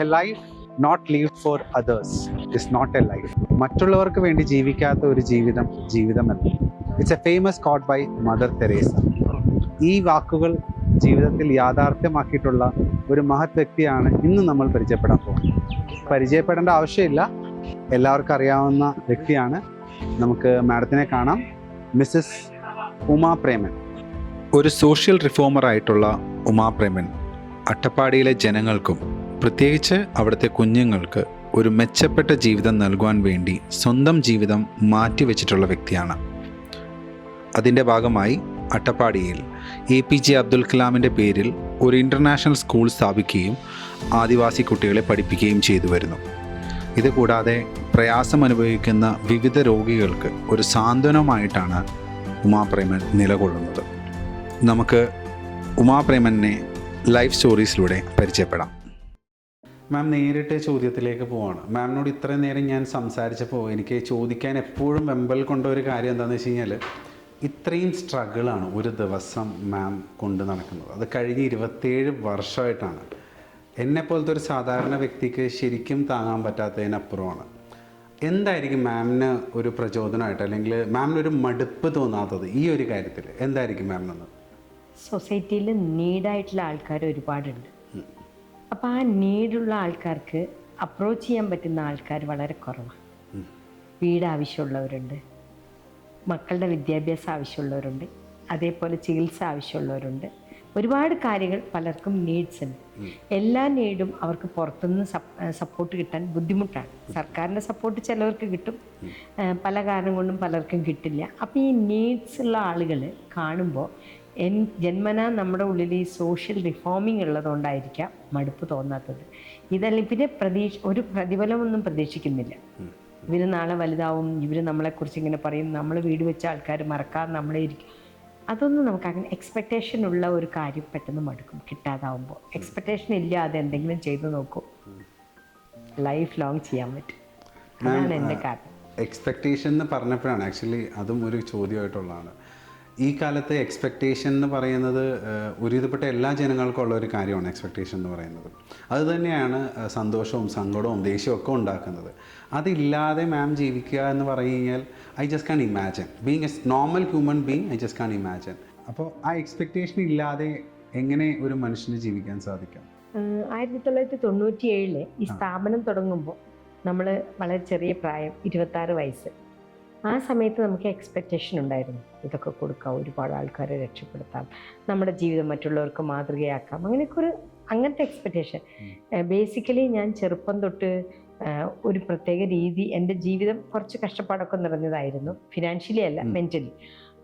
A life not lived for others is not a life. മറ്റുള്ളവർക്ക് വേണ്ടി ജീവിക്കാത്ത ഒരു ജീവിതം ജീവിതമല്ല. It's a famous quote by Mother Teresa. ഈ വാക്കുകൾ ജീവിതത്തിൽ യാഥാർത്ഥ്യമാക്കിയിട്ടുള്ള ഒരു മഹത് വ്യക്തിയാണ് ഇന്ന് നമ്മൾ പരിചയപ്പെടാൻ പോകുന്നത്. പരിചയപ്പെടേണ്ട ആവശ്യമില്ല, എല്ലാവർക്കും അറിയാവുന്ന വ്യക്തിയാണ്. നമുക്ക് മാഡത്തിനെ കാണാം. മിസ്സസ് ഉമാ പ്രേമൻ. ഒരു സോഷ്യൽ റിഫോമറായിട്ടുള്ള ഉമാ പ്രേമൻ അട്ടപ്പാടിയിലെ ജനങ്ങൾക്കും പ്രത്യേകിച്ച് അവിടുത്തെ കുഞ്ഞുങ്ങൾക്ക് ഒരു മെച്ചപ്പെട്ട ജീവിതം നൽകുവാൻ വേണ്ടി സ്വന്തം ജീവിതം മാറ്റിവെച്ചിട്ടുള്ള വ്യക്തിയാണ്. അതിൻ്റെ ഭാഗമായി അട്ടപ്പാടിയിൽ APJ അബ്ദുൽ കലാമിൻ്റെ പേരിൽ ഒരു ഇൻ്റർനാഷണൽ സ്കൂൾ സ്ഥാപിക്കുകയും ആദിവാസി കുട്ടികളെ പഠിപ്പിക്കുകയും ചെയ്തു വരുന്നു. ഇതുകൂടാതെ പ്രയാസം അനുഭവിക്കുന്ന വിവിധ രോഗികൾക്ക് ഒരു സാന്ത്വനമായിട്ടാണ് ഉമാ പ്രേമൻ നിലകൊള്ളുന്നത്. നമുക്ക് ഉമാ പ്രേമനെ ലൈഫ് സ്റ്റോറീസിലൂടെ പരിചയപ്പെടാം. മാം, നേരിട്ട് ചോദ്യത്തിലേക്ക് പോവാണ്. മാമിനോട് ഇത്രയും നേരം ഞാൻ സംസാരിച്ചപ്പോൾ എനിക്ക് ചോദിക്കാൻ എപ്പോഴും വെമ്പൽ കൊണ്ട ഒരു കാര്യം എന്താണെന്ന് വെച്ച് കഴിഞ്ഞാൽ, ഇത്രയും സ്ട്രഗിളാണ് ഒരു ദിവസം മാം കൊണ്ട് നടക്കുന്നത്. അത് കഴിഞ്ഞ് 27 വർഷമായിട്ടാണ്. എന്നെപ്പോലത്തെ ഒരു സാധാരണ വ്യക്തിക്ക് ശരിക്കും താങ്ങാൻ പറ്റാത്തതിനപ്പുറമാണ്. എന്തായിരിക്കും മാമിന് ഒരു പ്രചോദനമായിട്ട്, അല്ലെങ്കിൽ മാമിനൊരു മടുപ്പ് തോന്നാത്തത് ഈ ഒരു കാര്യത്തിൽ എന്തായിരിക്കും മാമിനെന്ന്? സൊസൈറ്റിയിൽ നീഡായിട്ടുള്ള ആൾക്കാർ ഒരുപാടുണ്ട്. അപ്പോൾ ആ നീഡുള്ള ആൾക്കാർക്ക് അപ്രോച്ച് ചെയ്യാൻ പറ്റുന്ന ആൾക്കാർ വളരെ കുറവാണ്. വീട് ആവശ്യമുള്ളവരുണ്ട്, മക്കളുടെ വിദ്യാഭ്യാസം ആവശ്യമുള്ളവരുണ്ട്, അതേപോലെ ചികിത്സ ആവശ്യമുള്ളവരുണ്ട്. ഒരുപാട് കാര്യങ്ങൾ പലർക്കും നീഡ്സ് ഉണ്ട്. എല്ലാ നീഡും അവർക്ക് പുറത്തുനിന്ന് സപ്പോർട്ട് കിട്ടാൻ ബുദ്ധിമുട്ടാണ്. സർക്കാരിൻ്റെ സപ്പോർട്ട് ചിലവർക്ക് കിട്ടും, പല കാരണം കൊണ്ടും പലർക്കും കിട്ടില്ല. അപ്പോൾ ഈ നീഡ്സ് ഉള്ള ആളുകൾ കാണുമ്പോൾ ജന്മനാ നമ്മുടെ ഉള്ളിൽ ഈ സോഷ്യൽ റിഫോമിങ് ഉള്ളതുകൊണ്ടായിരിക്കാം മടുപ്പ് തോന്നാത്തത്. ഇതല്ലെങ്കിൽ പിന്നെ ഒരു പ്രതിഫലമൊന്നും പ്രതീക്ഷിക്കുന്നില്ല. ഇവർ നാളെ വലുതാവും, ഇവർ നമ്മളെക്കുറിച്ച് ഇങ്ങനെ പറയും, നമ്മൾ വീട് വെച്ച ആൾക്കാർ മറക്കാതെ നമ്മളെ ഇരിക്കും. അതൊന്നും നമുക്ക് അങ്ങനെ എക്സ്പെക്റ്റേഷൻ ഉള്ള ഒരു കാര്യം പെട്ടെന്ന് മടുക്കും കിട്ടാതാവുമ്പോൾ. എക്സ്പെക്റ്റേഷൻ ഇല്ലാതെ എന്തെങ്കിലും ചെയ്തു നോക്കൂ, ലൈഫ് ലോങ് ചെയ്യാൻ പറ്റും. അതാണ് എൻ്റെ കാരണം. എക്സ്പെക്റ്റേഷൻ എന്ന് പറഞ്ഞപ്പോഴാണ് ആക്ച്വലി അതും ഒരു ചോദ്യമായിട്ടുള്ളതാണ്. ഈ കാലത്ത് എക്സ്പെക്റ്റേഷൻ എന്ന് പറയുന്നത് ഒരുവിധപ്പെട്ട എല്ലാ ജനങ്ങൾക്കും ഉള്ള ഒരു കാര്യമാണ്. എക്സ്പെക്റ്റേഷൻ എന്ന് പറയുന്നത് അത് തന്നെയാണ് സന്തോഷവും സങ്കടവും ദേഷ്യവും ഒക്കെ ഉണ്ടാക്കുന്നത്. അതില്ലാതെ മാം ജീവിക്കുക എന്ന് പറഞ്ഞു കഴിഞ്ഞാൽ I just can imagine being a normal human being. I just can imagine. അപ്പോൾ ആ എക്സ്പെക്റ്റേഷൻ ഇല്ലാതെ എങ്ങനെ ഒരു മനുഷ്യന് ജീവിക്കാൻ സാധിക്കും? 1997 ഈ സ്ഥാപനം തുടങ്ങുമ്പോൾ നമ്മൾ വളരെ ചെറിയ പ്രായം, 26 വയസ്സ്. ആ സമയത്ത് നമുക്ക് എക്സ്പെക്റ്റേഷൻ ഉണ്ടായിരുന്നു, ഇതൊക്കെ കൊടുക്കാം, ഒരുപാട് ആൾക്കാരെ രക്ഷപ്പെടുത്താം, നമ്മുടെ ജീവിതം മറ്റുള്ളവർക്ക് മാതൃകയാക്കാം, അങ്ങനത്തെ എക്സ്പെക്റ്റേഷൻ. ബേസിക്കലി ഞാൻ ചെറുപ്പം തൊട്ട് ഒരു പ്രത്യേക രീതി, എൻ്റെ ജീവിതം കുറച്ച് കഷ്ടപ്പാടൊക്കെ നിറഞ്ഞതായിരുന്നു. ഫിനാൻഷ്യലി അല്ല, മെൻ്റലി.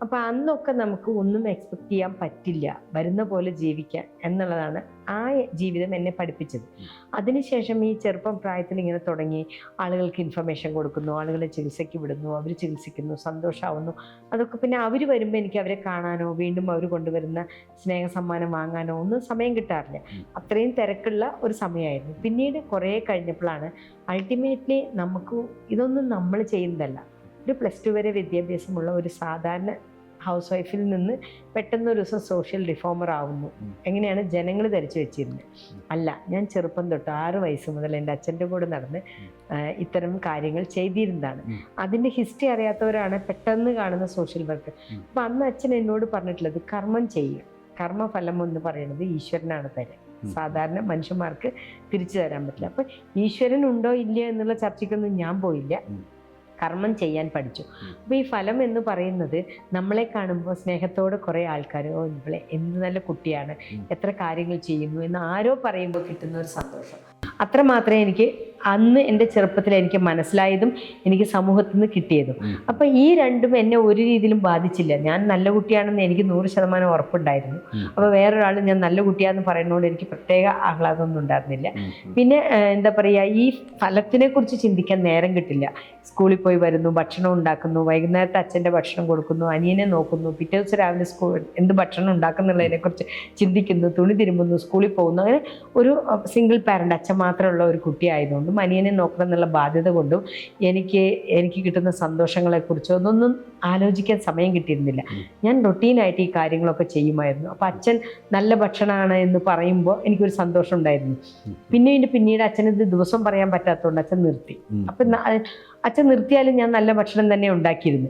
അപ്പോൾ അന്നൊക്കെ നമുക്ക് ഒന്നും എക്സ്പെക്റ്റ് ചെയ്യാൻ പറ്റില്ല, വരുന്ന പോലെ ജീവിക്കാം എന്നുള്ളതാണ് ആ ജീവിതം എന്നെ പഠിപ്പിച്ചത്. അതിനുശേഷം ഈ ചെറുപ്പം പ്രായത്തിൽ ഇങ്ങനെ തുടങ്ങി ആളുകൾക്ക് ഇൻഫർമേഷൻ കൊടുക്കുന്നു, ആളുകളെ ചികിത്സയ്ക്ക് വിടുന്നു, അവർ ചികിത്സിക്കുന്നു, സന്തോഷമാവുന്നു. അതൊക്കെ പിന്നെ അവർ വരുമ്പോൾ എനിക്ക് അവരെ കാണാനോ വീണ്ടും അവർ കൊണ്ടുവരുന്ന സ്നേഹ സമ്മാനം വാങ്ങാനോ ഒന്നും സമയം കിട്ടാറില്ല. അത്രയും തിരക്കുള്ള ഒരു സമയമായിരുന്നു. പിന്നീട് കുറേ കഴിഞ്ഞപ്പോഴാണ് അൾട്ടിമേറ്റ്ലി നമുക്ക് ഇതൊന്നും നമ്മൾ ചെയ്യുന്നതല്ല. ഒരു +2 വരെ വിദ്യാഭ്യാസമുള്ള ഒരു സാധാരണ ഹൗസ് വൈഫിൽ നിന്ന് പെട്ടെന്നൊരു ദിവസം സോഷ്യൽ റിഫോമർ ആവുന്നു. എങ്ങനെയാണ് ജനങ്ങൾ ധരിച്ചു വെച്ചിരുന്നത്? അല്ല, ഞാൻ ചെറുപ്പം തൊട്ട് 6 വയസ്സ് മുതൽ എൻ്റെ അച്ഛൻ്റെ കൂടെ നടന്ന് ഇത്തരം കാര്യങ്ങൾ ചെയ്തിരുന്നതാണ്. അതിൻ്റെ ഹിസ്റ്ററി അറിയാത്തവരാണ് പെട്ടെന്ന് കാണുന്ന സോഷ്യൽ വർക്ക്. അപ്പം അന്ന് അച്ഛൻ എന്നോട് പറഞ്ഞിട്ടുള്ളത് കർമ്മം ചെയ്യുക, കർമ്മഫലം എന്ന് പറയുന്നത് ഈശ്വരനാണ് തരുക, സാധാരണ മനുഷ്യന്മാർക്ക് തിരിച്ചു തരാൻ പറ്റില്ല. അപ്പം ഈശ്വരൻ ഉണ്ടോ ഇല്ലയോ എന്നുള്ള ചർച്ചയ്ക്കൊന്നും ഞാൻ പോയില്ല, കർമ്മം ചെയ്യാൻ പഠിച്ചു. അപ്പോൾ ഈ ഫലം എന്ന് പറയുന്നത് നമ്മളെ കാണുമ്പോൾ സ്നേഹത്തോടെ കുറേ ആൾക്കാർ, ഓ ഇവളെ എന്ത് നല്ല കുട്ടിയാണ്, എത്ര കാര്യങ്ങൾ ചെയ്യുന്നു എന്ന് ആരോ പറയുമ്പോൾ കിട്ടുന്ന ഒരു സന്തോഷം, അത്ര മാത്രമേ എനിക്ക് അന്ന് എൻ്റെ ചെറുപ്പത്തിൽ എനിക്ക് മനസ്സിലായതും എനിക്ക് സമൂഹത്തിൽ നിന്ന് കിട്ടിയതും. അപ്പം ഈ രണ്ടും എന്നെ ഒരു രീതിയിലും ബാധിച്ചില്ല. ഞാൻ നല്ല കുട്ടിയാണെന്ന് എനിക്ക് 100% ഉറപ്പുണ്ടായിരുന്നു. അപ്പോൾ വേറൊരാൾ ഞാൻ നല്ല കുട്ടിയാണെന്ന് പറയുന്നതുകൊണ്ട് എനിക്ക് പ്രത്യേക ആഹ്ലാദമൊന്നും ഉണ്ടായിരുന്നില്ല. പിന്നെ എന്താ പറയുക, ഈ ഫലത്തിനെ കുറിച്ച് ചിന്തിക്കാൻ നേരം കിട്ടില്ല. സ്കൂളിൽ പോയി വരുന്നു, ഭക്ഷണം ഉണ്ടാക്കുന്നു, വൈകുന്നേരത്തെ അച്ഛൻ്റെ ഭക്ഷണം കൊടുക്കുന്നു, അനിയനെ നോക്കുന്നു, പിറ്റേ ദിവസം രാവിലെ എന്ത് ഭക്ഷണം ഉണ്ടാക്കുന്നുള്ളതിനെക്കുറിച്ച് ചിന്തിക്കുന്നു, തുണി തിരുമ്പുന്നു, സ്കൂളിൽ പോകുന്നു. അങ്ങനെ ഒരു സിംഗിൾ പാരൻ്റ്, അച്ഛൻ മാത്രമുള്ള ഒരു കുട്ടി ആയതുകൊണ്ടും അനിയനെ നോക്കണം എന്നുള്ള ബാധ്യത കൊണ്ടും എനിക്ക് കിട്ടുന്ന സന്തോഷങ്ങളെക്കുറിച്ചോ ഒന്നൊന്നും ആലോചിക്കാൻ സമയം കിട്ടിയിരുന്നില്ല. ഞാൻ റൊട്ടീനായിട്ട് ഈ കാര്യങ്ങളൊക്കെ ചെയ്യുമായിരുന്നു. അപ്പോൾ അച്ഛൻ നല്ല ഭക്ഷണമാണ് എന്ന് പറയുമ്പോൾ എനിക്കൊരു സന്തോഷം ഉണ്ടായിരുന്നു. പിന്നീട് അച്ഛനിത് ദിവസം പറയാൻ പറ്റാത്തതുകൊണ്ട് അച്ഛൻ നിർത്തി. അപ്പം അച്ഛൻ നിർത്തിയാലും ഞാൻ നല്ല ഭക്ഷണം തന്നെ ഉണ്ടാക്കിയിരുന്നു.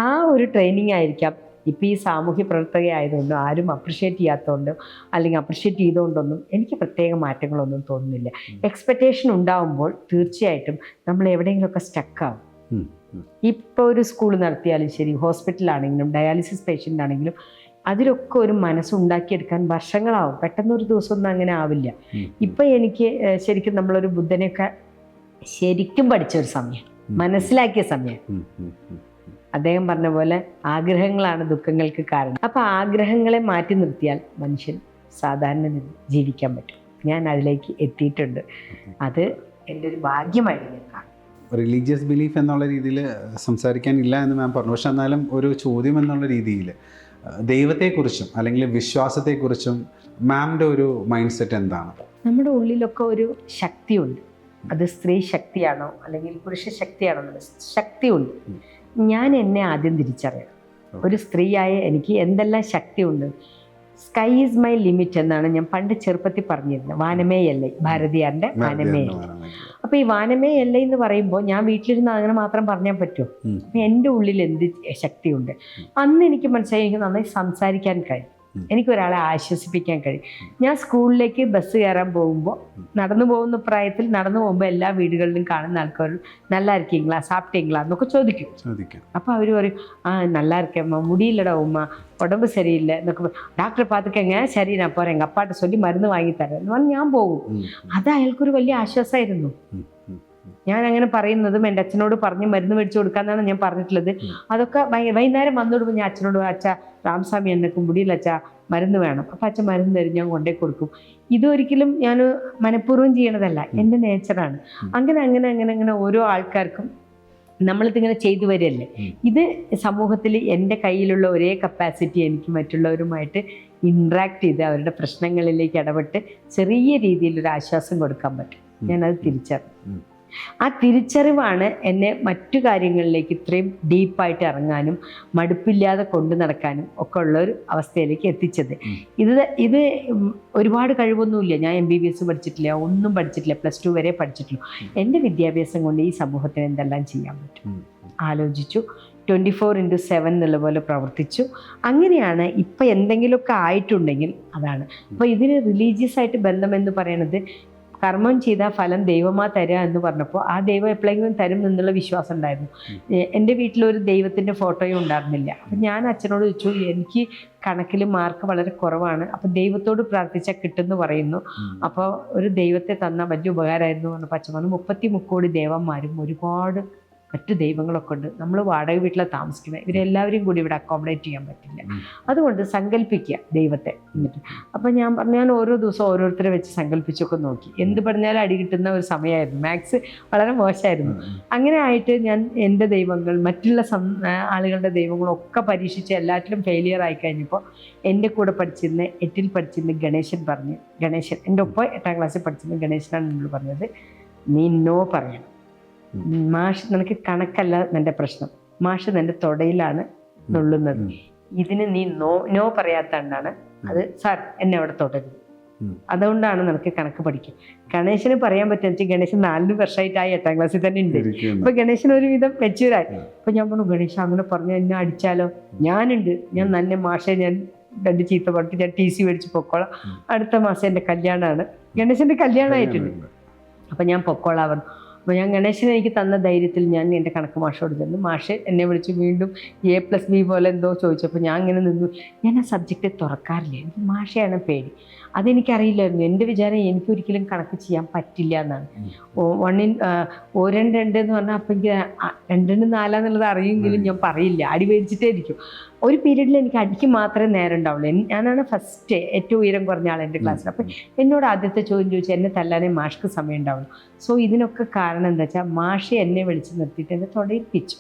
ആ ഒരു ട്രെയിനിങ് ആയിരിക്കാം ഇപ്പോൾ ഈ സാമൂഹ്യ പ്രവർത്തകയായതുകൊണ്ടും ആരും അപ്രിഷ്യേറ്റ് ചെയ്യാത്തതുകൊണ്ടും അല്ലെങ്കിൽ അപ്രിഷ്യേറ്റ് ചെയ്തുകൊണ്ടൊന്നും എനിക്ക് പ്രത്യേക മാറ്റങ്ങളൊന്നും തോന്നുന്നില്ല. എക്സ്പെക്റ്റേഷൻ ഉണ്ടാവുമ്പോൾ തീർച്ചയായിട്ടും നമ്മൾ എവിടെയെങ്കിലുമൊക്കെ സ്റ്റക്കാവും. ഇപ്പോൾ ഒരു സ്കൂൾ നടത്തിയാലും ശരി, ഹോസ്പിറ്റലാണെങ്കിലും ഡയാലിസിസ് പേഷ്യൻ്റ് ആണെങ്കിലും അതിലൊക്കെ ഒരു മനസ്സുണ്ടാക്കിയെടുക്കാൻ വർഷങ്ങളാവും. പെട്ടെന്നൊരു ദിവസമൊന്നും അങ്ങനെ ആവില്ല. ഇപ്പം എനിക്ക് ശരിക്കും നമ്മളൊരു ബുദ്ധനെയൊക്കെ ശരിക്കും പഠിച്ചൊരു സമയം, മനസ്സിലാക്കിയ സമയം. അദ്ദേഹം പറഞ്ഞ പോലെ ആഗ്രഹങ്ങളാണ് ദുഃഖങ്ങൾക്ക് കാരണം. അപ്പോൾ ആഗ്രഹങ്ങളെ മാറ്റി നിർത്തിയാൽ മനുഷ്യൻ സാധാരണ ജീവിക്കാൻ പറ്റും. ഞാൻ അതിലേക്ക് എത്തിയിട്ടുണ്ട്. അത് എൻ്റെ ഒരു ഭാഗ്യമായിട്ട് ഞാൻ കാണും. റിലീജിയസ് ബിലീഫ് എന്നുള്ള രീതിയിൽ സംസാരിക്കാനില്ല എന്ന് മാം പറഞ്ഞു. പക്ഷെ എന്നാലും ഒരു ചോദ്യം എന്നുള്ള രീതിയിൽ ദൈവത്തെക്കുറിച്ചും അല്ലെങ്കിൽ വിശ്വാസത്തെക്കുറിച്ചും മാമിൻ്റെ ഒരു മൈൻഡ് സെറ്റ് എന്താണ്? നമ്മുടെ ഉള്ളിലൊക്കെ ഒരു ശക്തിയുണ്ട്. അത് സ്ത്രീ ശക്തിയാണോ അല്ലെങ്കിൽ പുരുഷ ശക്തിയാണോ എന്നുള്ള ശക്തിയുണ്ട്. ഞാൻ എന്നെ ആദ്യം തിരിച്ചറിയണം. ഒരു സ്ത്രീയായ എനിക്ക് എന്തെല്ലാം ശക്തിയുണ്ട്. സ്കൈ ഈസ് മൈ ലിമിറ്റ് എന്നാണ് ഞാൻ പണ്ട് ചെറുപ്പത്തിൽ പറഞ്ഞിരുന്നത്. വാനമേ എല്ലൈ, ഭാരതിയാറിൻ്റെ വാനമേ എല്ലൈ. അപ്പോൾ ഈ വാനമേ എല്ലൈ എന്ന് പറയുമ്പോൾ ഞാൻ വീട്ടിലിരുന്ന് അങ്ങനെ മാത്രം പറഞ്ഞാൽ പറ്റുമോ? അപ്പം എൻ്റെ ഉള്ളിൽ എന്ത് ശക്തിയുണ്ട്. അന്ന് എനിക്ക് മനസ്സിലായി, എനിക്ക് നന്നായി സംസാരിക്കാൻ കഴിയും, എനിക്കൊരാളെ ആശ്വസിപ്പിക്കാൻ കഴിയും. ഞാൻ സ്കൂളിലേക്ക് ബസ് കയറാൻ പോകുമ്പോൾ, നടന്നു പോകുന്ന പ്രായത്തിൽ നടന്നു പോകുമ്പോൾ എല്ലാ വീടുകളിലും കാണുന്ന ആൾക്കാർ നല്ല ഇരിക്കീങ്ങളാ, സാപ്പിട്ടീങ്ങളാ എന്നൊക്കെ ചോദിക്കും. അപ്പോൾ അവർ പറയും, நல்லா இருக்கேம்மா, முடியலடா உமா, உடம்பு சரியில்லை എന്നൊക്കെ. ഡോക്ടറെ பார்த்துக்கங்க, ശരി ഞാൻ പോരാ, എங்கள் അപ്പാട്ട് ചൊല്ലി മരുന്ന് വാങ്ങിത്തരാം എന്ന് പറഞ്ഞ് ഞാൻ പോകും. അത് അയാൾക്കൊരു വലിയ ആശ്വാസമായിരുന്നു. ഞാൻ അങ്ങനെ പറയുന്നതും എൻ്റെ അച്ഛനോട് പറഞ്ഞ് മരുന്ന് മേടിച്ചു കൊടുക്കാന്നാണ് ഞാൻ പറഞ്ഞിട്ടുള്ളത്. അതൊക്കെ വൈകുന്നേരം വന്നുകൊടുക്കും. ഞാൻ അച്ഛനോട്, അച്ഛാ രാംസ്വാമി എന്നെക്കും മുടിയില്ല അച്ഛാ, മരുന്ന് വേണം. അപ്പം അച്ഛൻ മരുന്ന് തരും, ഞാൻ കൊണ്ടേ കൊടുക്കും. ഇതൊരിക്കലും ഞാൻ മനഃപൂർവ്വം ചെയ്യണതല്ല, എൻ്റെ നേച്ചറാണ്. അങ്ങനെ ഓരോ ആൾക്കാർക്കും നമ്മളിതിങ്ങനെ ചെയ്തു വരികയല്ലേ. ഇത് സമൂഹത്തിൽ എൻ്റെ കയ്യിലുള്ള ഒരേ കപ്പാസിറ്റി എനിക്ക് മറ്റുള്ളവരുമായിട്ട് ഇൻട്രാക്ട് ചെയ്ത് അവരുടെ പ്രശ്നങ്ങളിലേക്ക് ഇടപെട്ട് ചെറിയ രീതിയിലൊരു ആശ്വാസം കൊടുക്കാൻ പറ്റും. ഞാനത് തിരിച്ചറിഞ്ഞു. ആ തിരിച്ചറിവാണ് എന്നെ മറ്റു കാര്യങ്ങളിലേക്ക് ഇത്രയും ഡീപ്പായിട്ട് ഇറങ്ങാനും മടുപ്പില്ലാതെ കൊണ്ടു നടക്കാനും ഒക്കെ ഉള്ളൊരു അവസ്ഥയിലേക്ക് എത്തിച്ചത്. ഇത് ഒരുപാട് കഴിവൊന്നുമില്ല. ഞാൻ MBBS പഠിച്ചിട്ടില്ല, ഒന്നും പഠിച്ചിട്ടില്ല, +2 വരെ പഠിച്ചിട്ടുള്ളൂ. എൻ്റെ വിദ്യാഭ്യാസം കൊണ്ട് ഈ സമൂഹത്തിന് എന്തെല്ലാം ചെയ്യാൻ പറ്റും ആലോചിച്ചു. 24/7 എന്നുള്ള പോലെ പ്രവർത്തിച്ചു. അങ്ങനെയാണ് ഇപ്പം എന്തെങ്കിലുമൊക്കെ ആയിട്ടുണ്ടെങ്കിൽ അതാണ്. അപ്പോൾ ഇതിന് റിലീജിയസ് ആയിട്ട് ബന്ധമെന്ന് പറയണത്, കർമ്മം ചെയ്താൽ ഫലം ദൈവമാ തരിക എന്ന് പറഞ്ഞപ്പോൾ ആ ദൈവം എപ്പോഴെങ്കിലും തരും എന്നുള്ള വിശ്വാസം ഉണ്ടായിരുന്നു. എൻ്റെ വീട്ടിലൊരു ദൈവത്തിൻ്റെ ഫോട്ടോയും ഉണ്ടായിരുന്നില്ല. അപ്പം ഞാൻ അച്ഛനോട് ചോദിച്ചു, എനിക്ക് കണക്കിൽ മാർക്ക് വളരെ കുറവാണ്, അപ്പം ദൈവത്തോട് പ്രാർത്ഥിച്ചാൽ കിട്ടുമെന്ന് പറയുന്നു. അപ്പോൾ ഒരു ദൈവത്തെ തന്ന വലിയ ഉപകാരമായിരുന്നു പറഞ്ഞപ്പോൾ അച്ഛൻ പറഞ്ഞു, 33 കോടി ദേവന്മാരും ഒരുപാട് മറ്റു ദൈവങ്ങളൊക്കെ ഉണ്ട്. നമ്മൾ വാടക വീട്ടിലാണ് താമസിക്കുന്നത്, ഇവരെല്ലാവരെയും കൂടി ഇവിടെ അക്കോമഡേറ്റ് ചെയ്യാൻ പറ്റില്ല. അതുകൊണ്ട് സങ്കല്പിക്കുക ദൈവത്തെ എന്നിട്ട്. അപ്പം ഞാൻ ഓരോ ദിവസം ഓരോരുത്തരെ വെച്ച് സങ്കല്പിച്ചൊക്കെ നോക്കി. എന്ത് പറഞ്ഞാലും അടി കിട്ടുന്ന ഒരു സമയമായിരുന്നു. മാത്സ് വളരെ മോശമായിരുന്നു. അങ്ങനെ ആയിട്ട് ഞാൻ എൻ്റെ ദൈവങ്ങൾ, മറ്റുള്ള ആളുകളുടെ ദൈവങ്ങളൊക്കെ പരീക്ഷിച്ച് എല്ലാറ്റിലും ഫെയിലിയർ ആയി കഴിഞ്ഞപ്പോൾ എൻ്റെ കൂടെ പഠിച്ചിരുന്ന 8ൽ പഠിച്ചിരുന്ന ഗണേശൻ എൻ്റെ ഒപ്പം 8ാം ക്ലാസ്സിൽ പഠിച്ചിരുന്ന ഗണേശനാണ് എന്നോട് പറഞ്ഞത്, നീ നോ പറയണം. മാഷ്, നിനക്ക് കണക്കല്ല നിൻ്റെ പ്രശ്നം, മാഷ് നിൻ്റെ തൊടയിലാണ് നുള്ളുന്നത്. ഇതിന് നീ നോ പറയാത്തതാണ് അത്. സാർ എന്നെ അവിടെ തൊടരുത്, അതുകൊണ്ടാണ് നിനക്ക് കണക്ക് പഠിക്കും. ഗണേശന് പറയാൻ പറ്റുന്ന ഗണേശൻ 4 വർഷമായിട്ടായി 8ാം ക്ലാസ്സിൽ തന്നെ ഉണ്ട്. അപ്പൊ ഗണേശൻ ഒരുവിധം മെച്യൂരായി. അപ്പൊ ഞാൻ പറഞ്ഞു, ഗണേശൻ അങ്ങനെ പറഞ്ഞാൽ എന്നെ അടിച്ചാലോ? ഞാനുണ്ട്, ഞാൻ നല്ല മാഷെ, ഞാൻ 2 ചീത്ത പറഞ്ഞിട്ട് ഞാൻ TC മേടിച്ച് പൊക്കോളാം. അടുത്ത മാസം എൻ്റെ കല്യാണമാണ്, ഗണേശൻ്റെ കല്യാണമായിട്ടുണ്ട്. അപ്പം ഞാൻ പൊക്കോളാം പറഞ്ഞു. അപ്പോൾ ഞാൻ ഗണേശനെ എനിക്ക് തന്ന ധൈര്യത്തിൽ ഞാൻ എൻ്റെ കണക്ക് മാഷോട് ചെന്നു. മാഷ് എന്നെ വിളിച്ച് വീണ്ടും A+B പോലെ എന്തോ ചോദിച്ചപ്പോൾ ഞാൻ ഇങ്ങനെ നിന്നു. ഞാൻ ആ സബ്ജക്റ്റ് തുറക്കാറില്ല, എനിക്ക് മാഷയാണ് പേടി. അതെനിക്കറിയില്ലായിരുന്നു. എൻ്റെ വിചാരം എനിക്കൊരിക്കലും കണക്ക് ചെയ്യാൻ പറ്റില്ല എന്നാണ്. 1 2 എന്ന് പറഞ്ഞാൽ അപ്പം എനിക്ക് 2 4 എന്നുള്ളത് അറിയുമെങ്കിലും ഞാൻ പറയില്ല, അടി മേടിച്ചിട്ടേ ഇരിക്കും. ഒരു പീരീഡിൽ എനിക്ക് അടിക്ക് മാത്രമേ നേരം ഉണ്ടാവുള്ളൂ. ഞാനാണ് ഫസ്റ്റ് ഏറ്റവും ഉയരം കുറഞ്ഞ ആൾ എൻ്റെ ക്ലാസ്സിൽ. അപ്പം എന്നോട് ആദ്യത്തെ ചോദ്യം ചോദിച്ചാൽ എന്നെ തല്ലാനേ മാഷ്ക്ക് സമയം ഉണ്ടാവുള്ളൂ. സോ ഇതിനൊക്കെ കാരണം എന്താ വെച്ചാൽ മാഷ് എന്നെ വിളിച്ച് നിർത്തിയിട്ട് എന്നെ തൊടയിപ്പിച്ചു.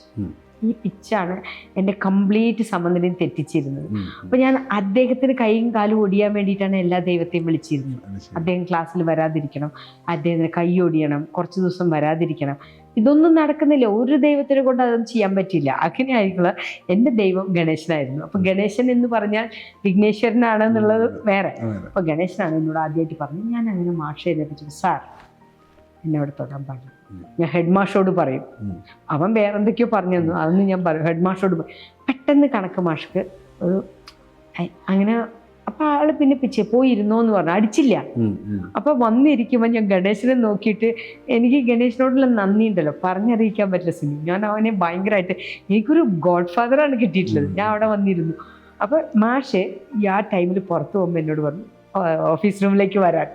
ഈ പിച്ചാണ് എൻ്റെ കംപ്ലീറ്റ് സമനിലയും തെറ്റിച്ചിരുന്നത്. അപ്പോൾ ഞാൻ അദ്ദേഹത്തിന് കൈയും കാലും ഒടിയാൻ വേണ്ടിയിട്ടാണ് എല്ലാ ദൈവത്തെയും വിളിച്ചിരുന്നത്. അദ്ദേഹം ക്ലാസ്സിൽ വരാതിരിക്കണം, അദ്ദേഹത്തിന് കൈ ഒടിയണം, കുറച്ച് ദിവസം വരാതിരിക്കണം. ഇതൊന്നും നടക്കുന്നില്ല. ഒരു ദൈവത്തിനെ കൊണ്ട് അതൊന്നും ചെയ്യാൻ പറ്റില്ല. അങ്ങനെയായിട്ടുള്ള എൻ്റെ ദൈവം ഗണേശനായിരുന്നു. അപ്പോൾ ഗണേശൻ എന്ന് പറഞ്ഞാൽ വിഘ്നേശ്വരനാണെന്നുള്ളത് വേറെ. അപ്പോൾ ഗണേശനാണ് എന്നോട് ആദ്യമായിട്ട് പറഞ്ഞു. ഞാൻ അങ്ങനെ മാഷെ എന്നെ സാർ എന്നോട് തൊടാൻ പാടില്ല. ഞാൻ ഹെഡ് മാഷോട് പറയും. അവൻ വേറെ എന്തൊക്കെയോ പറഞ്ഞു തന്നു, അതൊന്നും ഞാൻ പറയും. ഹെഡ് മാഷോട് പറയും. പെട്ടെന്ന് കണക്ക് മാഷ്ക്ക് ഒരു അങ്ങനെ. അപ്പം ആള് പിന്നെ പോയിരുന്നോ എന്ന് പറഞ്ഞു, അടിച്ചില്ല. അപ്പം വന്നിരിക്കുമ്പോൾ ഞാൻ ഗണേശനെ നോക്കിയിട്ട് എനിക്ക് ഗണേശനോടുള്ള നന്ദി ഉണ്ടല്ലോ പറഞ്ഞറിയിക്കാൻ പറ്റില്ല സിനി. ഞാൻ അവനെ ഭയങ്കരമായിട്ട് എനിക്കൊരു ഗോഡ് ഫാദറാണ് കിട്ടിയിട്ടുള്ളത്. ഞാൻ അവിടെ വന്നിരുന്നു. അപ്പം മാഷ് ആ ടൈമിൽ പുറത്ത് പോകുമ്പോൾ എന്നോട് പറഞ്ഞു ഓഫീസ് റൂമിലേക്ക് വരാൻ.